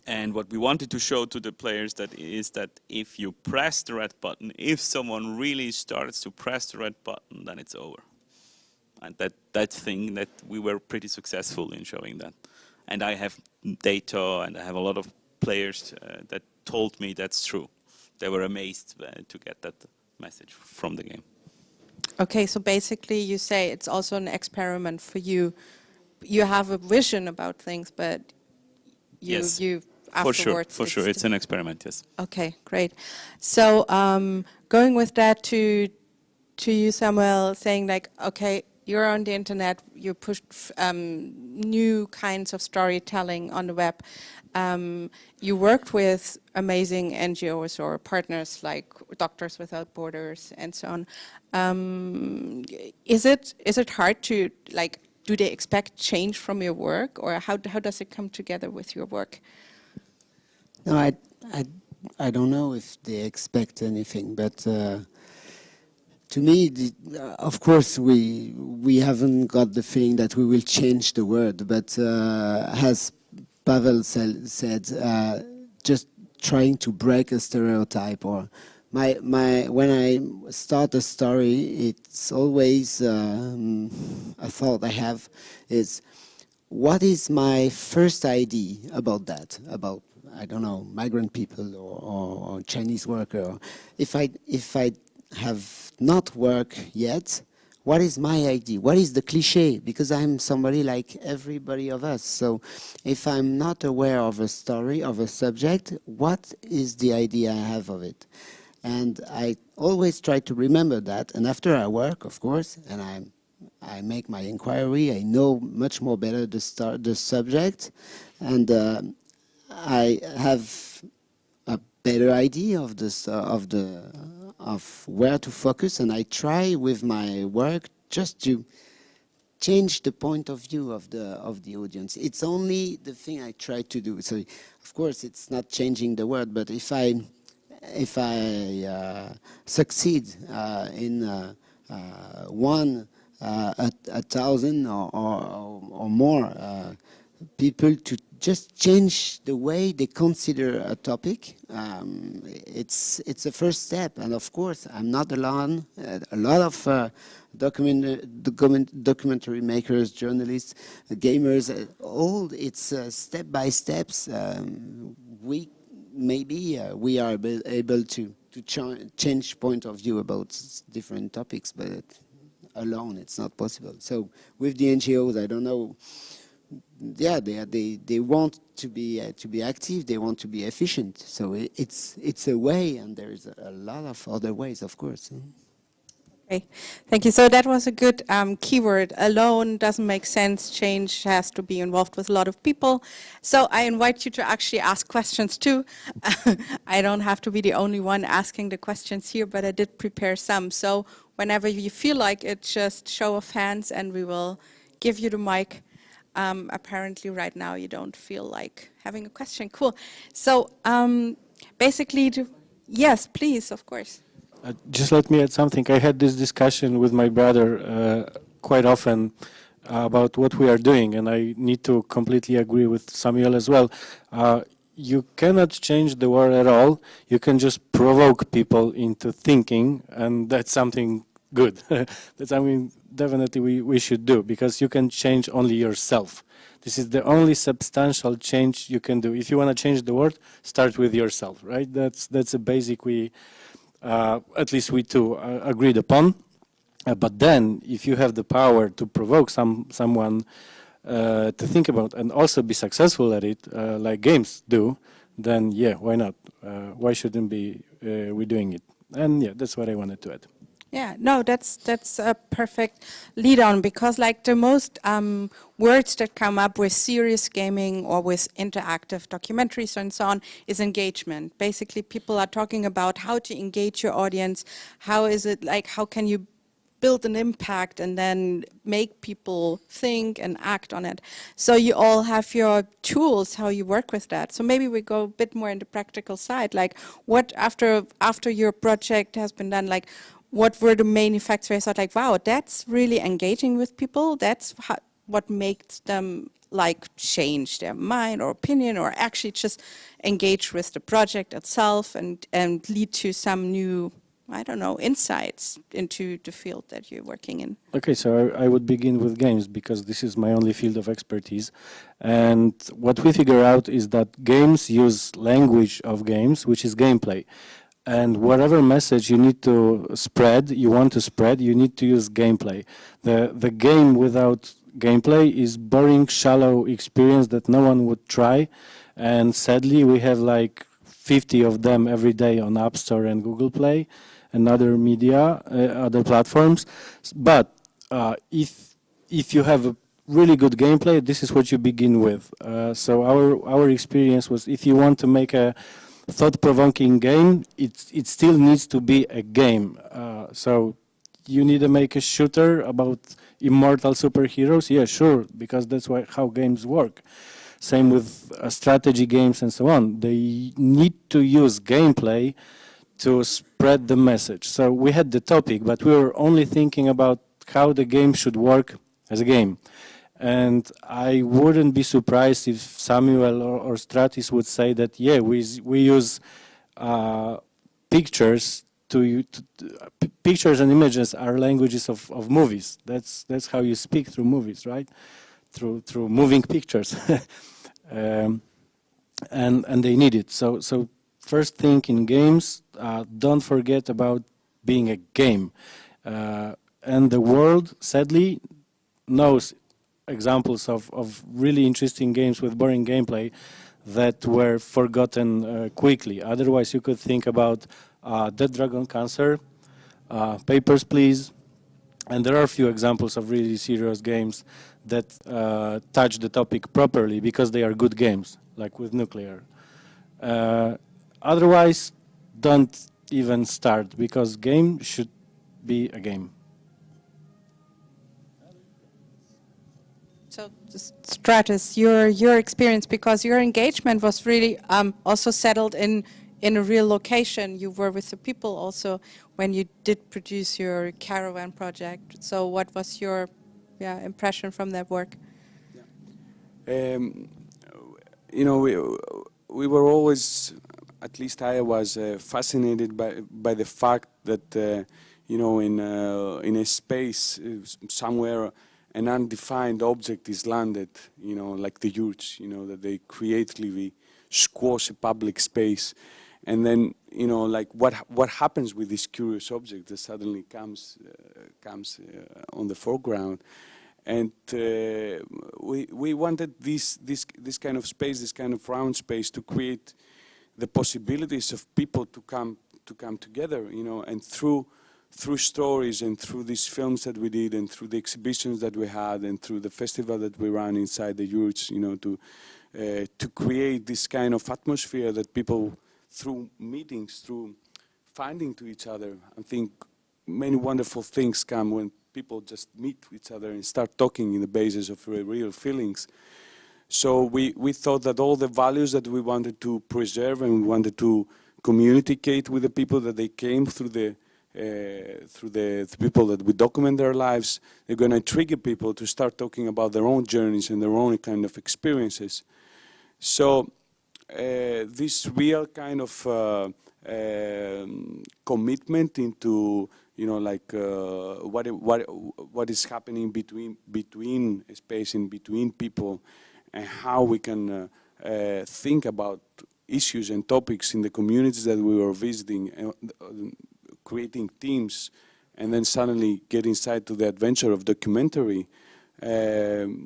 And what we wanted to show to the players is that if you press the red button, if someone really starts to press the red button, then it's over. And that thing that we were pretty successful in showing that. And I have data and I have a lot of players that told me that's true. They were amazed to get that message from the game. Okay, so basically you say it's also an experiment for you. You have a vision about things, but you afterwards... For sure, it's an experiment, yes. Okay, great. So going with that to you, Samuel, saying like, okay, you're on the internet, you push new kinds of storytelling on the web. You worked with amazing NGOs or partners like Doctors Without Borders and so on. Is it hard to, like, do they expect change from your work, or how does it come together with your work? No, I don't know if they expect anything, but to me, of course, we haven't got the feeling that we will change the world, but as Paweł said, just trying to break a stereotype, or when I start a story, it's always a thought I have is, what is my first idea about that, about, I don't know, migrant people or Chinese worker? If I have not worked yet, what is my idea? What is the cliche? Because I'm somebody like everybody of us. So if I'm not aware of a story, of a subject, what is the idea I have of it? And I always try to remember that. And after I work, of course, and I make my inquiry, I know much more better the subject, and I have a better idea of this, of where to focus, and I try with my work just to change the point of view of the audience. It's only the thing I try to do. So, of course, it's not changing the world, but if I succeed in 1,000 or more people to just change the way they consider a topic, it's a first step. And of course, I'm not alone. A lot of documentary makers, journalists, gamers, all it's step by steps. We are able to change point of view about different topics, but alone it's not possible. So with the NGOs, I don't know. Yeah, they want to be active. They want to be efficient. So it's a way, and there's a lot of other ways, of course. Okay, thank you. So that was a good keyword. Alone doesn't make sense. Change has to be involved with a lot of people. So I invite you to actually ask questions too. I don't have to be the only one asking the questions here, but I did prepare some. So whenever you feel like it, just show of hands and we will give you the mic. Apparently right now you don't feel like having a question. Cool. So basically, yes, please, of course. Just let me add something. I had this discussion with my brother quite often about what we are doing, and I need to completely agree with Samuel as well. You cannot change the world at all. You can just provoke people into thinking, and that's something good. That's something definitely we should do, because you can change only yourself. This is the only substantial change you can do. If you want to change the world, start with yourself, right? That's a basic we, at least we two agreed upon. But then, if you have the power to provoke someone to think about and also be successful at it, like games do, then yeah, why not? Why shouldn't be we doing it? And yeah, that's what I wanted to add. Yeah, no, that's a perfect lead on, because like the most words that come up with serious gaming or with interactive documentaries and so on is engagement. Basically, people are talking about how to engage your audience. How is it like, how can you build an impact and then make people think and act on it. So you all have your tools, how you work with that. So maybe we go a bit more in the practical side, like what after your project has been done, like what were the main effects where I thought like, wow, that's really engaging with people. That's what makes them like change their mind or opinion, or actually just engage with the project itself and lead to some new, I don't know, insights into the field that you're working in. Okay, so I would begin with games, because this is my only field of expertise. And what we figure out is that games use language of games, which is gameplay. And whatever message you need to spread, you want to spread, you need to use gameplay. The game without gameplay is boring, shallow experience that no one would try. And sadly, we have like 50 of them every day on App Store and Google Play and other media, other platforms. But if you have a really good gameplay, this is what you begin with. So our experience was, if you want to make a thought-provoking game, it still needs to be a game. So you need to make a shooter about immortal superheroes? Yeah, sure, because that's how games work. Same with strategy games and so on. They need to use gameplay to spread the message. So we had the topic, but we were only thinking about how the game should work as a game. And I wouldn't be surprised if Samuel or Stratis would say that, yeah, we use pictures pictures and images are languages of movies. That's how you speak through movies, right? Through moving pictures. And they need it. So first thing in games, don't forget about being a game. And the world, sadly, knows examples of really interesting games with boring gameplay that were forgotten quickly. Otherwise, you could think about Dead Dragon Cancer, Papers, Please, and there are a few examples of really serious games that touch the topic properly because they are good games, like with Nuclear. Otherwise, don't even start, because game should be a game. So, Stratis, your experience, because your engagement was really also settled in a real location. You were with the people also when you did produce your caravan project. So, what was your impression from that work? You know, we were always, at least I was, fascinated by the fact that you know, in a space somewhere, an undefined object is landed, you know, like the yurts, you know, that they creatively squash a public space. And then, you know, like what happens with this curious object that suddenly comes on the foreground. And we wanted this kind of space, this kind of round space, to create the possibilities of people to come together, you know, and through stories and through these films that we did and through the exhibitions that we had and through the festival that we ran inside the yurts, you know, to create this kind of atmosphere that people, through meetings, through finding to each other, I think many wonderful things come when people just meet each other and start talking in the basis of real feelings. So we thought that all the values that we wanted to preserve and we wanted to communicate with the people, that they came through the people that we document their lives, they're going to trigger people to start talking about their own journeys and their own kind of experiences. So this real kind of commitment into, you know, like what is happening between space and between people, and how we can think about issues and topics in the communities that we were visiting, creating teams, and then suddenly get inside to the adventure of documentary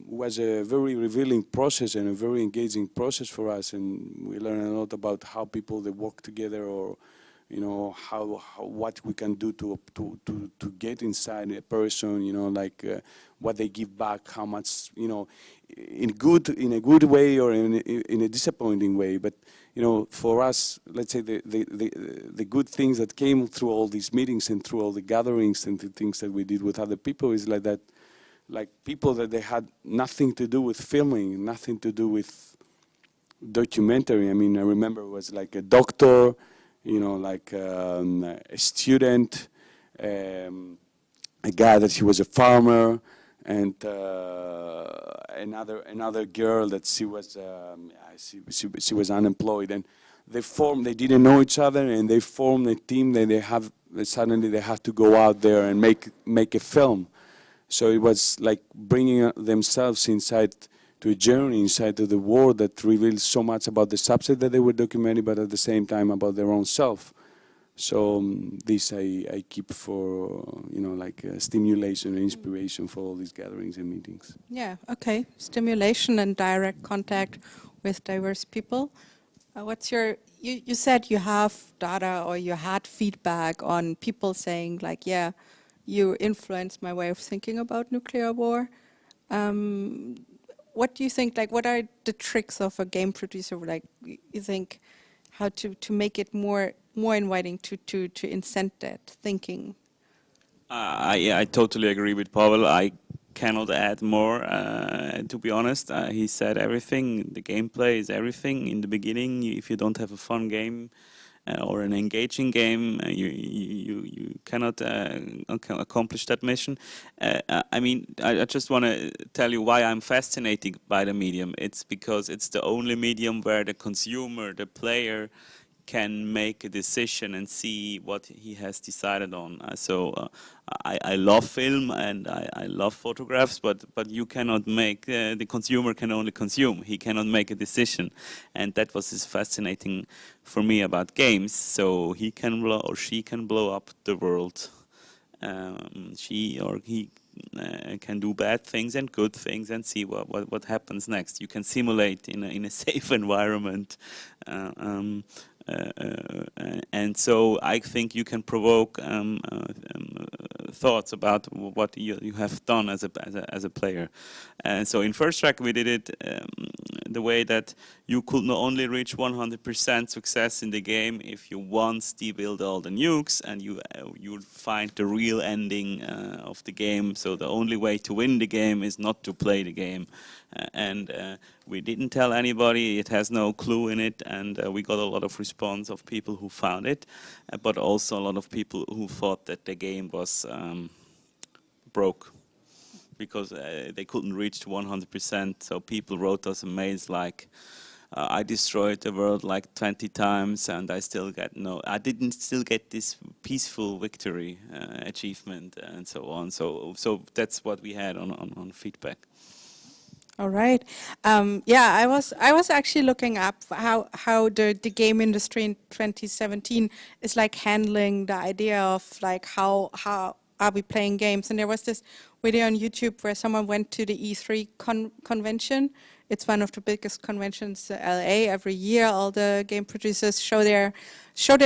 was a very revealing process and a very engaging process for us, and we learned a lot about how people they work together, or you know, how what we can do to get inside a person, you know, like what they give back, how much, you know, in a good way or in a disappointing way. But you know, for us, let's say the good things that came through all these meetings and through all the gatherings and the things that we did with other people is like that, like people that they had nothing to do with filming, nothing to do with documentary. I mean, I remember it was like a doctor, you know, like a student, a guy that he was a farmer, and another girl that she was unemployed, and they didn't know each other, and they formed a team that suddenly they had to go out there and make a film. So it was like bringing themselves inside to a journey inside of the world that reveals so much about the subject that they were documenting, but at the same time about their own self. So this I keep for, you know, like stimulation and inspiration for all these gatherings and meetings. Yeah, okay. Stimulation and direct contact with diverse people. What's your, you said you have data or you had feedback on people saying like, yeah, you influenced my way of thinking about nuclear war. What do you think, like, what are the tricks of a game producer, like, you think, how to make it more inviting to incent that thinking? I totally agree with Paweł. I cannot add more, to be honest. He said everything. The gameplay is everything. In the beginning, if you don't have a fun game or an engaging game, you cannot accomplish that mission. I mean, I just want to tell you why I'm fascinated by the medium. It's because it's the only medium where the consumer, the player, can make a decision and see what he has decided on. I love film and I love photographs, but you cannot make, the consumer can only consume. He cannot make a decision. And that was fascinating for me about games. So he can blow or she can blow up the world. She or he can do bad things and good things and see what happens next. You can simulate in a safe environment. And so I think you can provoke thoughts about what you have done as a player. And so in First Track we did it the way that you could not only reach 100% success in the game if you once debuild all the nukes and you'll find the real ending of the game. So the only way to win the game is not to play the game. We didn't tell anybody, it has no clue in it, and we got a lot of response of people who found it, but also a lot of people who thought that the game was broke because they couldn't reach to 100%. So people wrote us mails like, I destroyed the world like 20 times and I didn't still get this peaceful victory achievement and so on. So that's what we had on feedback. All right. Yeah, I was actually looking up how the game industry in 2017 is like handling the idea of like how are we playing games, and there was this video on YouTube where someone went to the E3 convention. It's one of the biggest conventions in LA. Every year all the game producers show their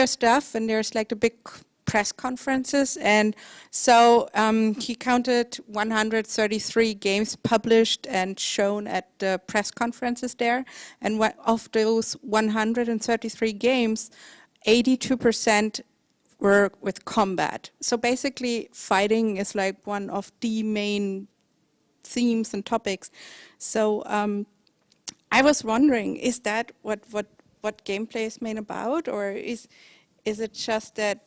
stuff, and there's like the big press conferences, and so he counted 133 games published and shown at the press conferences there, and of those 133 games, 82% were with combat. So basically basically is like one of the main themes and topics. So I was wondering, is that what gameplay is made about, or is it just that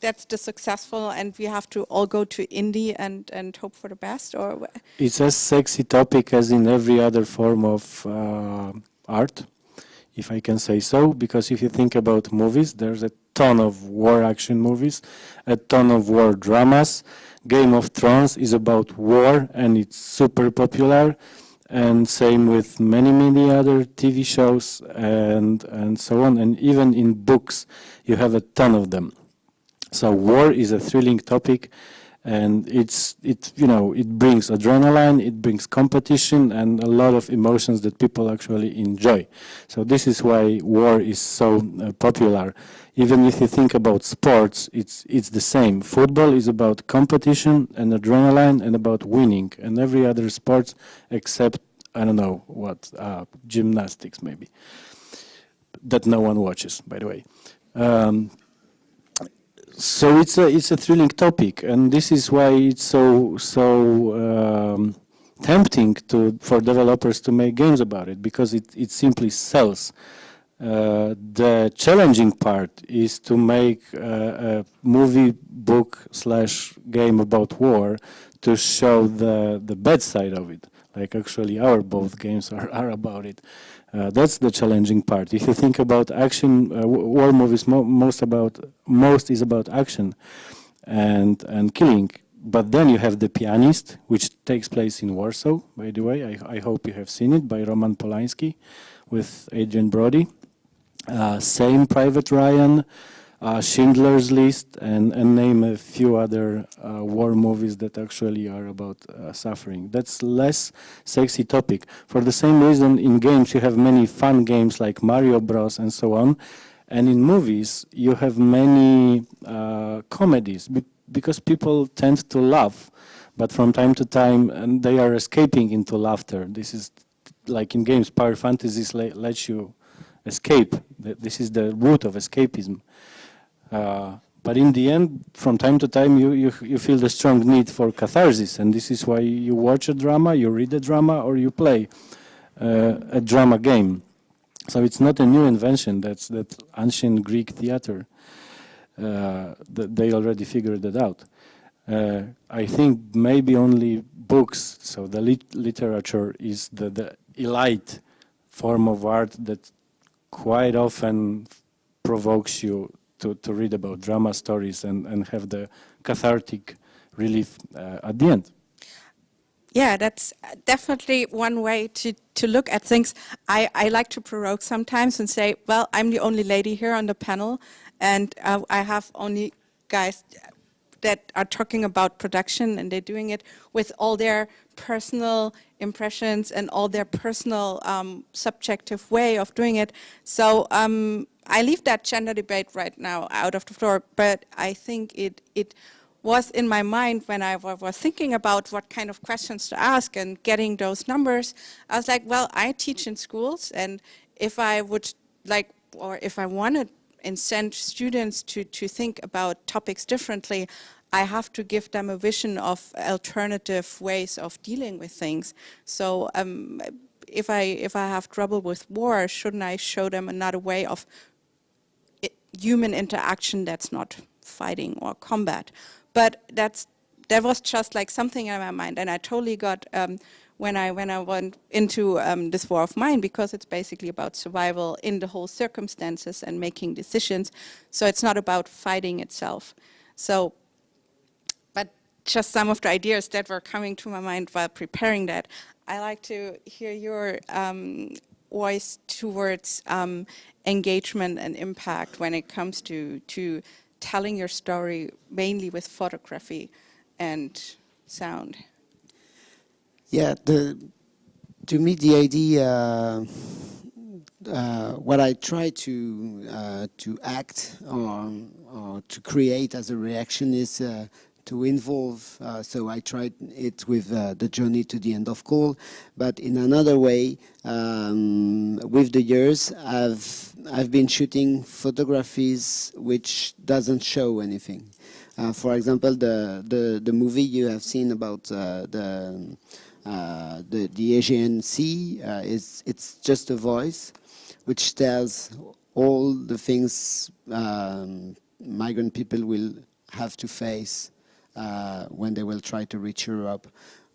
that's the successful and we have to all go to indie and hope for the best? Or it's as sexy topic as in every other form of art, if I can say so, because if you think about movies, there's a ton of war action movies, a ton of war dramas. Game of Thrones is about war and it's super popular, and same with many other TV shows and so on, and even in books you have a ton of them. So war is a thrilling topic, and it brings adrenaline, it brings competition and a lot of emotions that people actually enjoy. So this is why war is so popular. Even if you think about sports, it's the same. Football is about competition and adrenaline and about winning, and every other sport except, I don't know what, gymnastics maybe, that no one watches, by the way. So it's a thrilling topic, and this is why it's so tempting for developers to make games about it, because it simply sells. The challenging part is to make a movie, book / game about war to show the bad side of it. Like actually our both games are about it. That's the challenging part. If you think about action, war movies, most is about action and killing. But then you have The Pianist, which takes place in Warsaw, by the way. I hope you have seen it, by Roman Polanski with Adrian Brody. Same Private Ryan, Schindler's List, and name a few other war movies that actually are about suffering. That's less sexy topic. For the same reason, in games you have many fun games like Mario Bros and so on, and in movies you have many comedies because people tend to laugh, but from time to time and they are escaping into laughter. This is like in games, Power Fantasies lets you escape. This is the root of escapism. But in the end, from time to time, you feel the strong need for catharsis, and this is why you watch a drama, you read a drama, or you play a drama game. So it's not a new invention. That's ancient Greek theater. They already figured it out. I think maybe only books, so the literature is the elite form of art that quite often provokes you to read about drama stories and have the cathartic relief at the end. Yeah, that's definitely one way to look at things. I like to provoke sometimes and say, well, I'm the only lady here on the panel, and I have only guys that are talking about production, and they're doing it with all their personal impressions and all their personal subjective way of doing it. So I leave that gender debate right now out of the floor, but I think it was in my mind when I was thinking about what kind of questions to ask and getting those numbers. I was like, well, I teach in schools, and if I would like, or if I wanted and send students to think about topics differently, I have to give them a vision of alternative ways of dealing with things. So if I have trouble with war, shouldn't I show them another way of human interaction that's not fighting or combat? But that was just like something in my mind, and I totally got when I went into this war of mine, because it's basically about survival in the whole circumstances and making decisions. So it's not about fighting itself. So, but just some of the ideas that were coming to my mind while preparing that. I like to hear your voice towards engagement and impact when it comes to telling your story, mainly with photography and sound. Yeah, to me the idea, what I try to act or to create as a reaction is to involve. So I tried it with the Journey to the End of Call, but in another way, with the years, I've been shooting photographies which doesn't show anything. For example, the movie you have seen about the Aegean Sea, it's just a voice which tells all the things migrant people will have to face when they will try to reach Europe.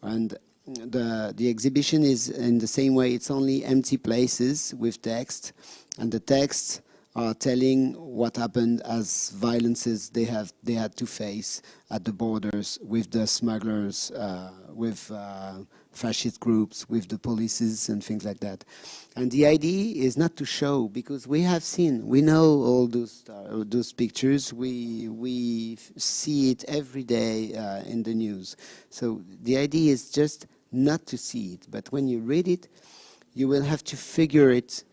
And the exhibition is in the same way. It's only empty places with text, and the text are telling what happened as violences they had to face at the borders with the smugglers, with fascist groups, with the polices and things like that. And the idea is not to show, because we know all those pictures. We see it every day in the news. So the idea is just not to see it, but when you read it, you will have to figure it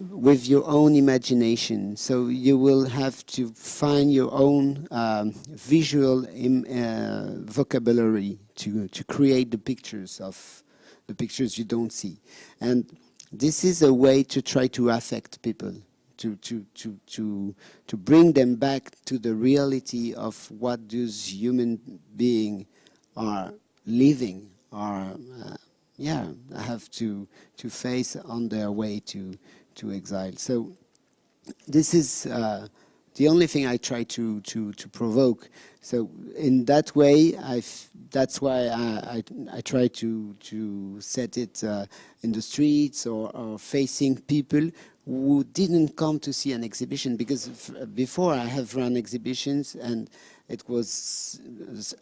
with your own imagination. So you will have to find your own visual vocabulary to create the pictures you don't see. And this is a way to try to affect people, to bring them back to the reality of what those human beings are living, have to face on their way to exile. So this is the only thing I try to provoke. So in that way, that's why I try to set it in the streets or facing people who didn't come to see an exhibition, because before I have run exhibitions and it was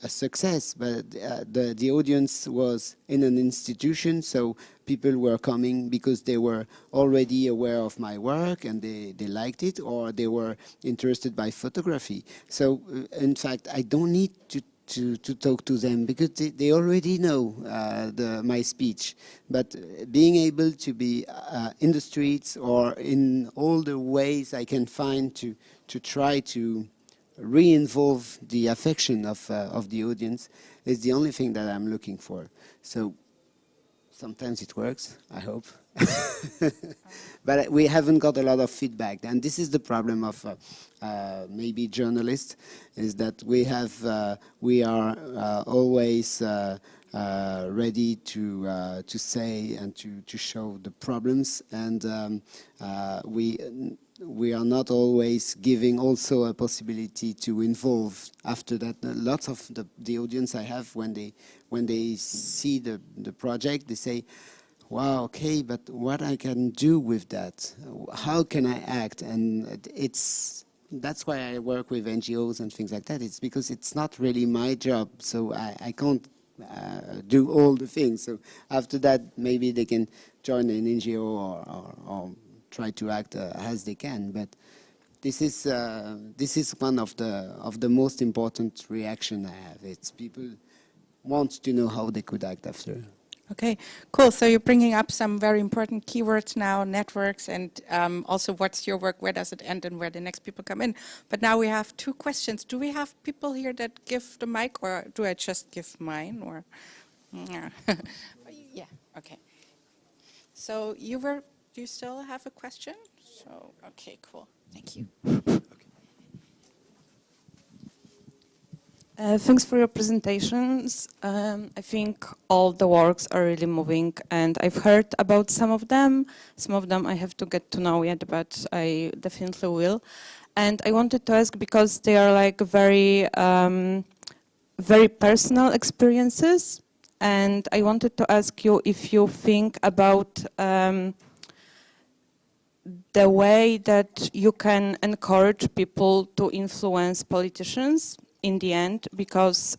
a success, but the audience was in an institution, so people were coming because they were already aware of my work and they liked it, or they were interested by photography. So in fact, I don't need to talk to them because they already know my speech. But being able to be in the streets or in all the ways I can find to try to re-involve the affection of the audience is the only thing that I'm looking for. So sometimes it works, I hope. But we haven't got a lot of feedback, and this is the problem of maybe journalists, is that we are always ready to say and to show the problems, and we are not always giving also a possibility to involve after that. Lots of the audience I have, when they see the project, they say, wow, okay, but what I can do with that? How can I act? And that's why I work with NGOs and things like that. It's because it's not really my job, so I can't do all the things. So after that, maybe they can join an NGO or try to act as they can. But this is one of the most important reaction I have. It's people want to know how they could act after. Okay, cool. So you're bringing up some very important keywords now, networks, and also what's your work, where does it end, and where the next people come in. But now we have two questions. Do we have people here that give the mic, or do I just give mine? Or yeah, okay. So do you still have a question? So, okay, cool. Thank you. Thanks for your presentations. I think all the works are really moving, and I've heard about some of them. Some of them I have to get to know yet, but I definitely will. And I wanted to ask, because they are like very, very personal experiences, and I wanted to ask you if you think about the way that you can encourage people to influence politicians in the end, because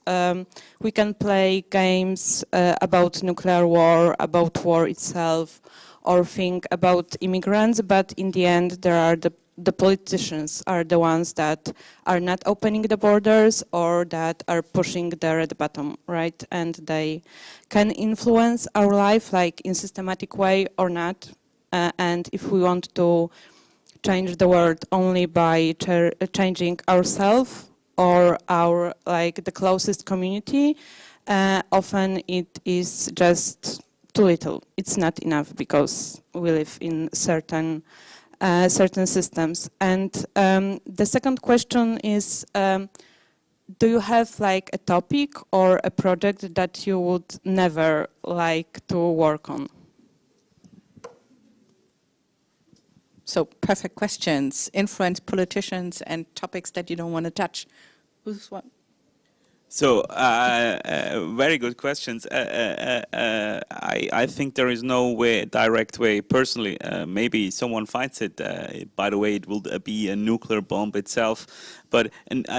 we can play games about nuclear war, about war itself, or think about immigrants, but in the end there are the politicians are the ones that are not opening the borders or that are pushing the red button, right? And they can influence our life like in systematic way or not. And if we want to change the world only by changing ourselves or our the closest community, often it is just too little. It's not enough because we live in certain systems. And the second question is, do you have like a topic or a project that you would never like to work on? So perfect questions. Influence politicians and topics that you don't want to touch. Who's one? So, very good questions. I think there is no direct way, personally. Maybe someone finds it. By the way, it will be a nuclear bomb itself. But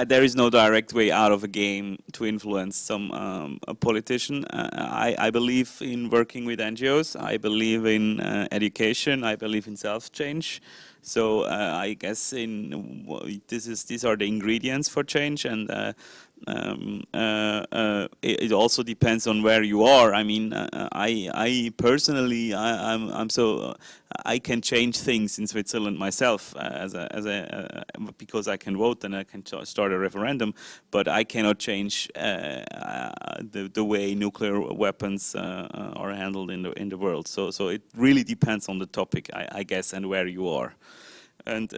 there is no direct way out of a game to influence a politician. I believe in working with NGOs. I believe in education. I believe in self-change. So I guess these are the ingredients for change, and it also depends on where you are. I mean, I personally, I can change things in Switzerland myself because I can vote and I can start a referendum, but I cannot change the way nuclear weapons are handled in the world. So it really depends on the topic, I guess, and where you are. And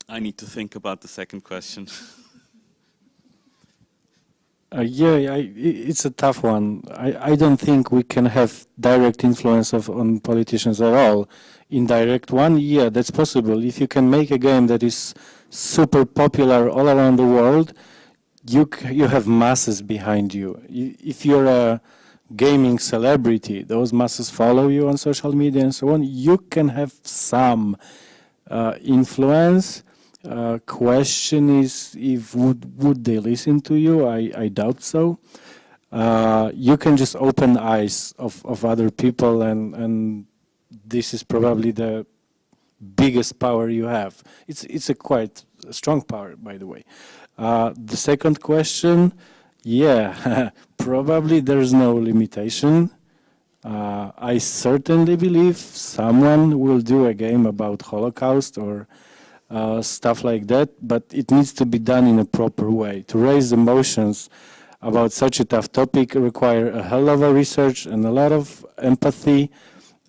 I need to think about the second question. It's a tough one. I don't think we can have direct influence on politicians at all. Indirect one, yeah, that's possible. If you can make a game that is super popular all around the world, you have masses behind you. If you're a gaming celebrity, those masses follow you on social media and so on, you can have some influence. Question is, if would they listen to you? I doubt so. You can just open the eyes of other people, and this is probably the biggest power you have. It's a quite strong power, by the way. The second question, yeah, probably there's no limitation. I certainly believe someone will do a game about Holocaust or stuff like that, but it needs to be done in a proper way. To raise emotions about such a tough topic require a hell of a research and a lot of empathy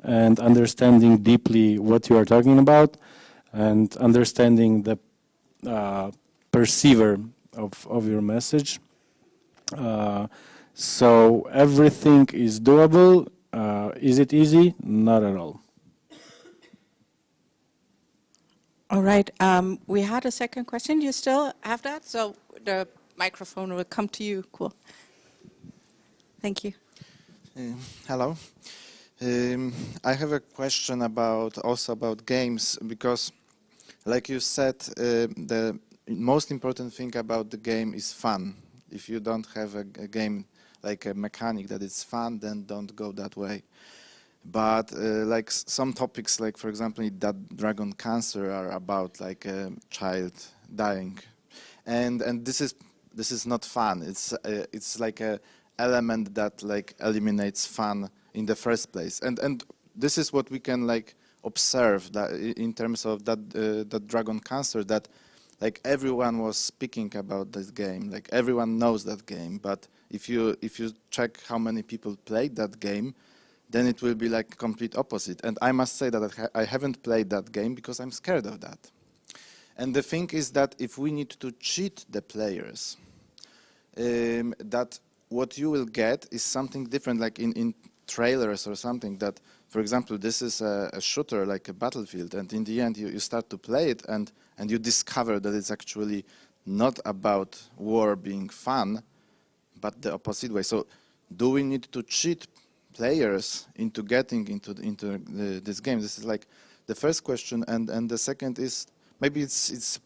and understanding deeply what you are talking about and understanding the perceiver of your message. So everything is doable. Is it easy? Not at all. All right. We had a second question. You still have that? So the microphone will come to you. Cool. Thank you. Hello. I have a question also about games, because, like you said, the most important thing about the game is fun. If you don't have a game like a mechanic that is fun, then don't go that way. But like some topics, like for example, that dragon cancer are about like a child dying, and this is not fun. It's like a element that like eliminates fun in the first place, and this is what we can like observe that in terms of that dragon cancer, that like everyone was speaking about this game, like everyone knows that game, but if you check how many people played that game, then it will be like complete opposite. And I must say that I haven't played that game because I'm scared of that. And the thing is that if we need to cheat the players, that what you will get is something different, like in trailers or something, that, for example, this is a shooter like a Battlefield, and in the end you start to play it and you discover that it's actually not about war being fun, but the opposite way. So do we need to cheat players into getting into this game? This is like the first question, and the second is, maybe it's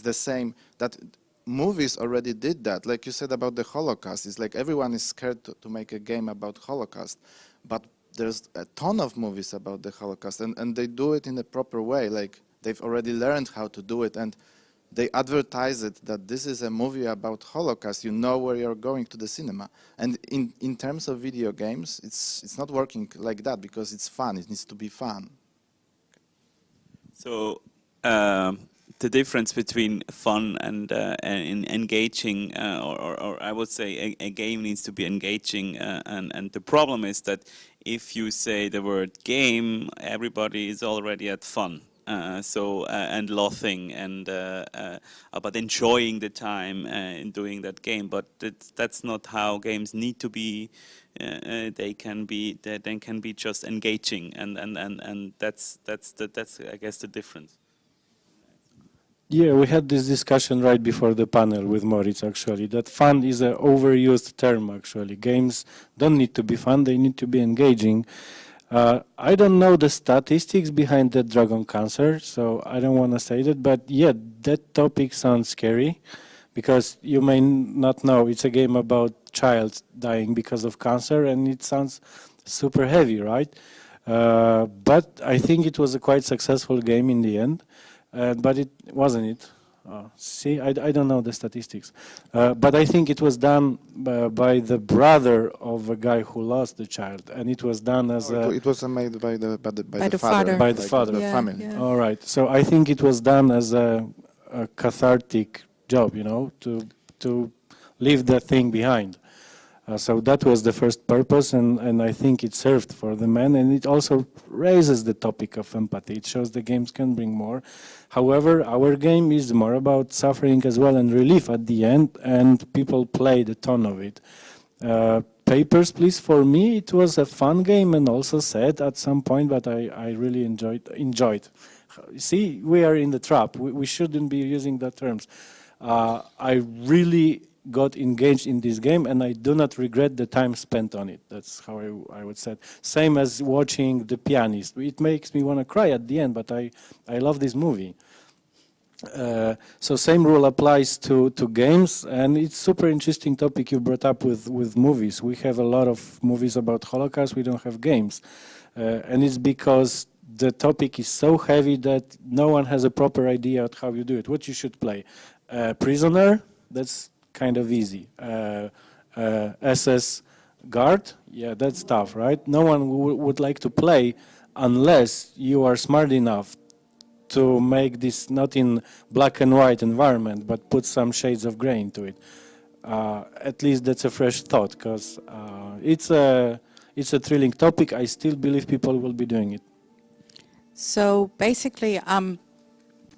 the same, that movies already did that. Like you said about the Holocaust, it's like everyone is scared to make a game about Holocaust, but there's a ton of movies about the Holocaust, and they do it in a proper way. Like they've already learned how to do it, and they advertise it that this is a movie about Holocaust. You know where you're going to the cinema. And in terms of video games, it's not working like that, because it's fun. It needs to be fun. So the difference between fun and engaging, or I would say a game needs to be engaging, and the problem is that if you say the word game, everybody is already at fun. And laughing and about enjoying the time in doing that game, but that's not how games need to be. They can be just engaging, and that's I guess the difference. Yeah, we had this discussion right before the panel with Moritz, actually, that fun is an overused term, actually. Games don't need to be fun, they need to be engaging. I don't know the statistics behind the dragon cancer, so I don't want to say that, but yeah, that topic sounds scary, because you may not know, it's a game about child dying because of cancer, and it sounds super heavy, right? But I think it was a quite successful game in the end. But it wasn't it. See, I don't know the statistics, but I think it was done by the brother of a guy who lost the child, and it was done as it was made by the father. By the father. The family. Yeah. All right. So I think it was done as a cathartic job, you know, to leave that thing behind. So that was the first purpose, and I think it served for the man, and it also raises the topic of empathy. It shows the games can bring more. However, our game is more about suffering as well and relief at the end, and people played a ton of it. Papers, Please, for me, it was a fun game and also sad at some point, but I really enjoyed. See, we are in the trap. We shouldn't be using that terms. I really got engaged in this game, and I do not regret the time spent on it. That's how I would say it. Same as watching The Pianist. It makes me want to cry at the end, but I love this movie. So same rule applies to games, and it's super interesting topic you brought up with movies. We have a lot of movies about Holocaust, we don't have games. And it's because the topic is so heavy that no one has a proper idea of how you do it, what you should play. Prisoner, that's kind of easy. SS guard, yeah, that's tough, right? No one would like to play unless you are smart enough to make this not in black and white environment, but put some shades of gray into it. At least that's a fresh thought, because it's a thrilling topic. I still believe people will be doing it. So basically,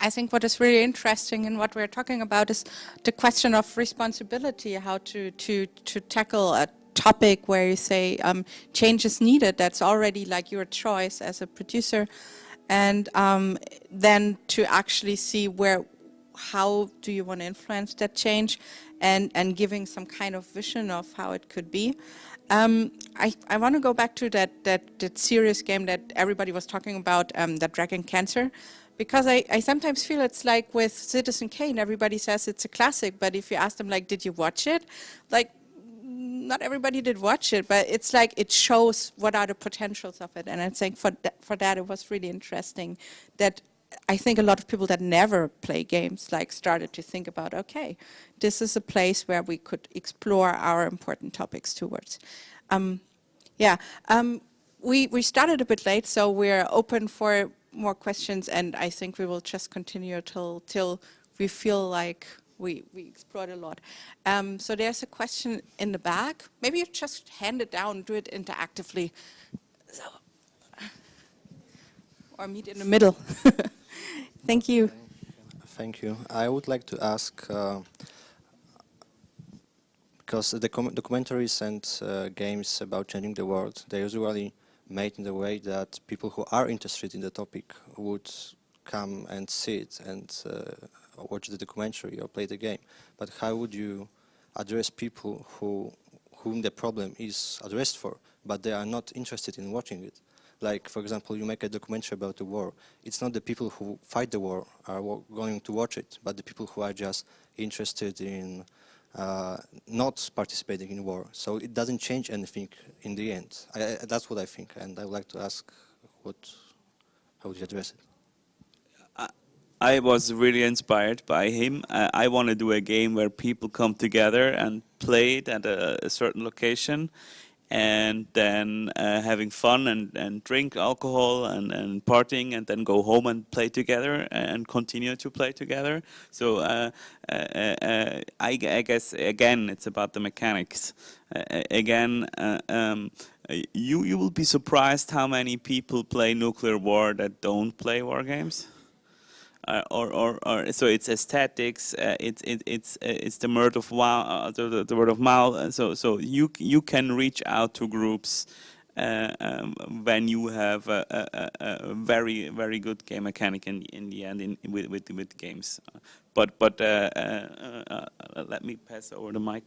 I think what is really interesting in what we're talking about is the question of responsibility, how to tackle a topic where you say change is needed. That's already like your choice as a producer, and then to actually see how do you want to influence that change, and giving some kind of vision of how it could be. I want to go back to that serious game that everybody was talking about, that Dragon Cancer. Because I sometimes feel it's like with Citizen Kane, everybody says it's a classic, but if you ask them, like, did you watch it? Like, not everybody did watch it, but it's like it shows what are the potentials of it. And I think for that it was really interesting that I think a lot of people that never play games like started to think about, okay, this is a place where we could explore our important topics towards. We started a bit late, so we're open for more questions, and I think we will just continue till we feel like we explored a lot. So there's a question in the back. Maybe you just hand it down, do it interactively. So, or meet in the middle. Thank you. Thank you. I would like to ask, because the documentaries and games about changing the world, they usually made in the way that people who are interested in the topic would come and see it and watch the documentary or play the game. But how would you address people whom the problem is addressed for, but they are not interested in watching it? Like, for example, you make a documentary about the war. It's not the people who fight the war are going to watch it, but the people who are just interested in not participating in war. So it doesn't change anything in the end. That's what I think, and I would like to ask how would you address it? I was really inspired by him. I want to do a game where people come together and play it at a certain location, and then having fun and drink alcohol and partying, and then go home and play together and continue to play together. So I guess, again, it's about the mechanics. You will be surprised how many people play nuclear war that don't play war games. So it's aesthetics, it's the word of mouth, the word of mouth. So you can reach out to groups when you have a very, very good game mechanic in the end with games. But let me pass over the mic.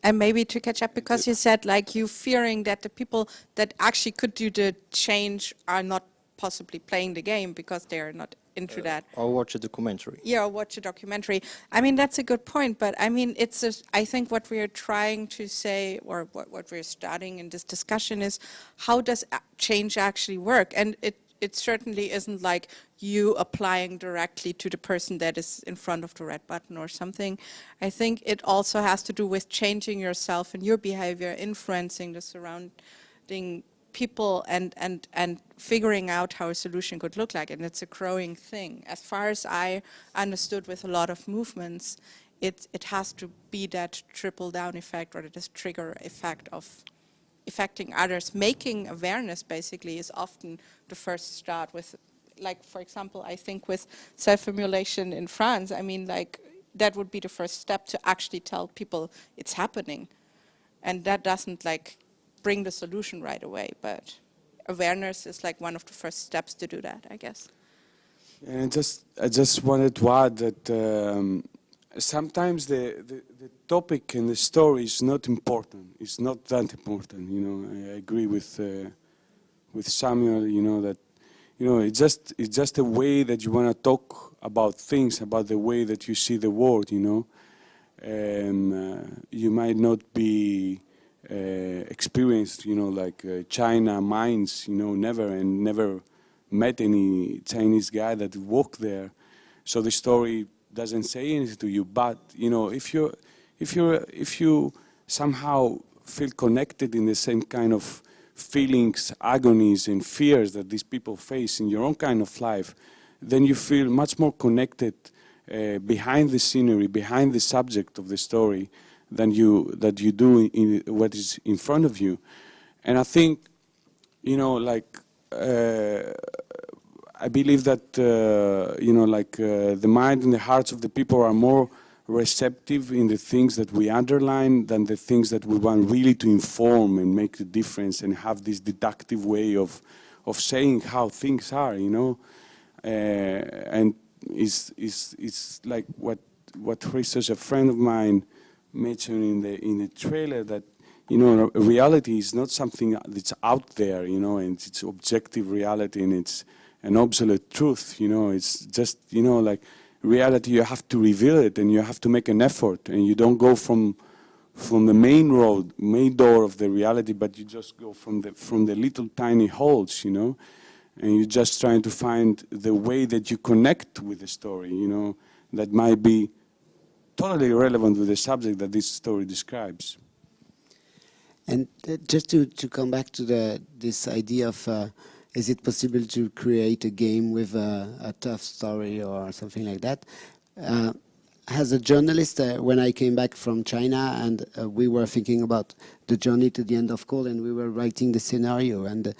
And maybe to catch up, because you said like you fearing that the people that actually could do the change are not possibly playing the game because they're not into that. Or watch a documentary. Yeah, or watch a documentary. I mean, that's a good point, but I mean, it's I think what we are trying to say, or what we're starting in this discussion is, how does change actually work? And it certainly isn't like you applying directly to the person that is in front of the red button or something. I think it also has to do with changing yourself and your behavior, influencing the surrounding people and figuring out how a solution could look like. And it's a growing thing. As far as I understood with a lot of movements, it has to be that trickle down effect or this trigger effect of affecting others. Making awareness basically is often the first start with, like, for example, I think with self-immolation in France, I mean, like, that would be the first step to actually tell people it's happening. And that doesn't, like, bring the solution right away, but awareness is, like, one of the first steps to do that, I guess. And I just wanted to add that sometimes the topic and the story is not important. It's not that important, you know. I agree with Samuel, you know, that, you know, it's just a way that you want to talk about things, about the way that you see the world, you know. You might not be experienced, you know, like China mines, you know, never met any Chinese guy that walked there, so the story doesn't say anything to you. But you know, if you somehow feel connected in the same kind of feelings, agonies, and fears that these people face in your own kind of life, then you feel much more connected behind the scenery, behind the subject of the story, than you do in what is in front of you. And I think, you know, like, I believe that, you know, like, the mind and the hearts of the people are more receptive in the things that we underline than the things that we want really to inform and make a difference and have this deductive way of saying how things are, you know. And it's like what research a friend of mine mentioned in the trailer, that, you know, reality is not something that's out there, you know, and it's objective reality and it's an absolute truth, you know. It's just, you know, like reality, you have to reveal it and you have to make an effort, and you don't go from the main door of the reality, but you just go from the little tiny holes, you know, and you're just trying to find the way that you connect with the story, you know, that might be totally relevant with the subject that this story describes. And just to come back to this idea of is it possible to create a game with a tough story or something like that? As a journalist, when I came back from China, and we were thinking about the journey to the end of coal, and we were writing the scenario, and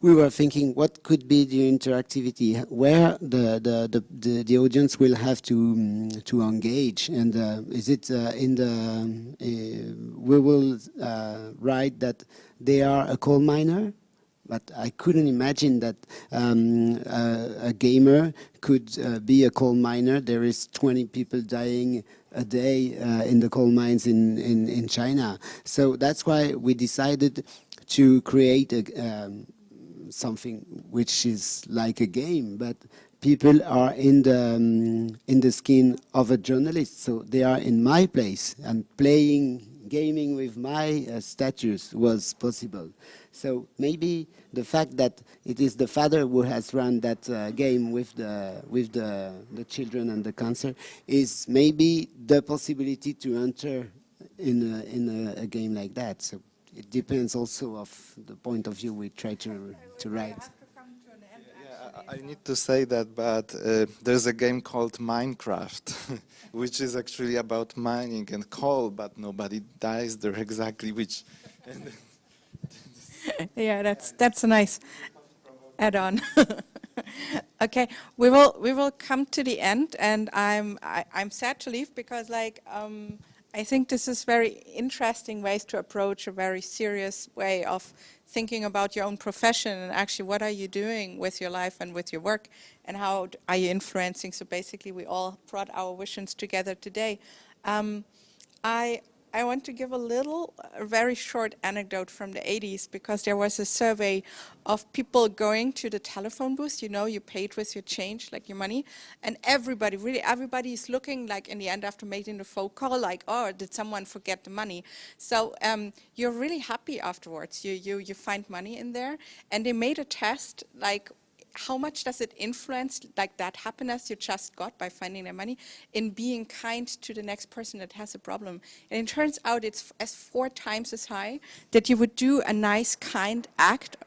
we were thinking what could be the interactivity, where the audience will have to engage, and is it in the we will write that they are a coal miner. But I couldn't imagine that a gamer could be a coal miner. There is 20 people dying a day in the coal mines in China. So that's why we decided to create something which is like a game, but people are in the skin of a journalist. So they are in my place, and gaming with my status was possible. So maybe the fact that it is the father who has run that game with the children and the cancer is maybe the possibility to enter in a game like that. So it depends also of the point of view we try to write. I need to say that, but there's a game called Minecraft, which is actually about mining and coal, but nobody dies there exactly. Which, yeah, that's a nice add-on. Okay, we will come to the end, and I'm sad to leave because, like, I think this is very interesting ways to approach a very serious way of thinking about your own profession and actually what are you doing with your life and with your work and how are you influencing. So basically we all brought our visions together today. I want to give a very short anecdote from the 80s because there was a survey of people going to the telephone booth, you know, you paid with your change, like your money, and everybody, really everybody is looking like in the end after making the phone call, like, oh, did someone forget the money? So you're really happy afterwards. You find money in there, and they made a test, like, how much does it influence, like that happiness you just got by finding the money, in being kind to the next person that has a problem? And it turns out it's 4 times as high that you would do a nice, kind act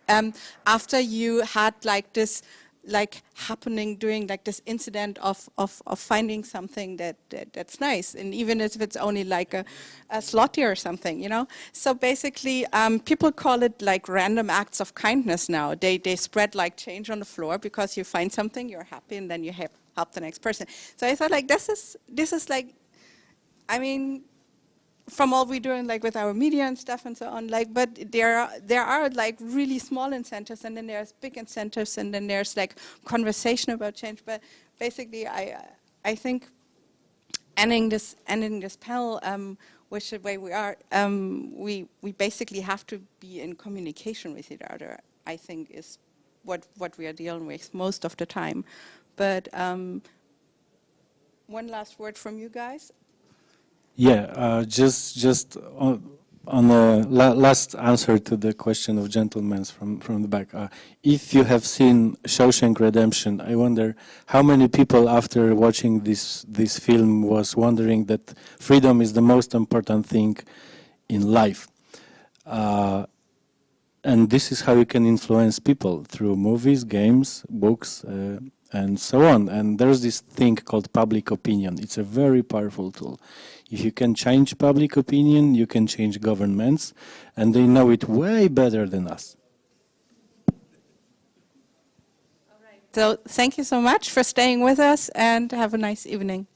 after you had like this, like happening, doing like this incident of finding something that's nice, and even if it's only like a zloty or something, you know. So basically, people call it like random acts of kindness now. They spread like change on the floor because you find something, you're happy, and then you help the next person. So I thought like this is like, I mean, from all we're doing like with our media and stuff and so on, like, but there are like really small incentives, and then there's big incentives, and then there's like conversation about change. But basically, I think ending this panel, which the way we are, we basically have to be in communication with each other. I think is what we are dealing with most of the time. But one last word from you guys. Yeah, just on the last answer to the question of gentlemen from the back. If you have seen Shawshank Redemption, I wonder how many people after watching this film was wondering that freedom is the most important thing in life. And this is how you can influence people through movies, games, books, and so on. And there's this thing called public opinion. It's a very powerful tool. If you can change public opinion, you can change governments, and they know it way better than us. All right. So thank you so much for staying with us, and have a nice evening.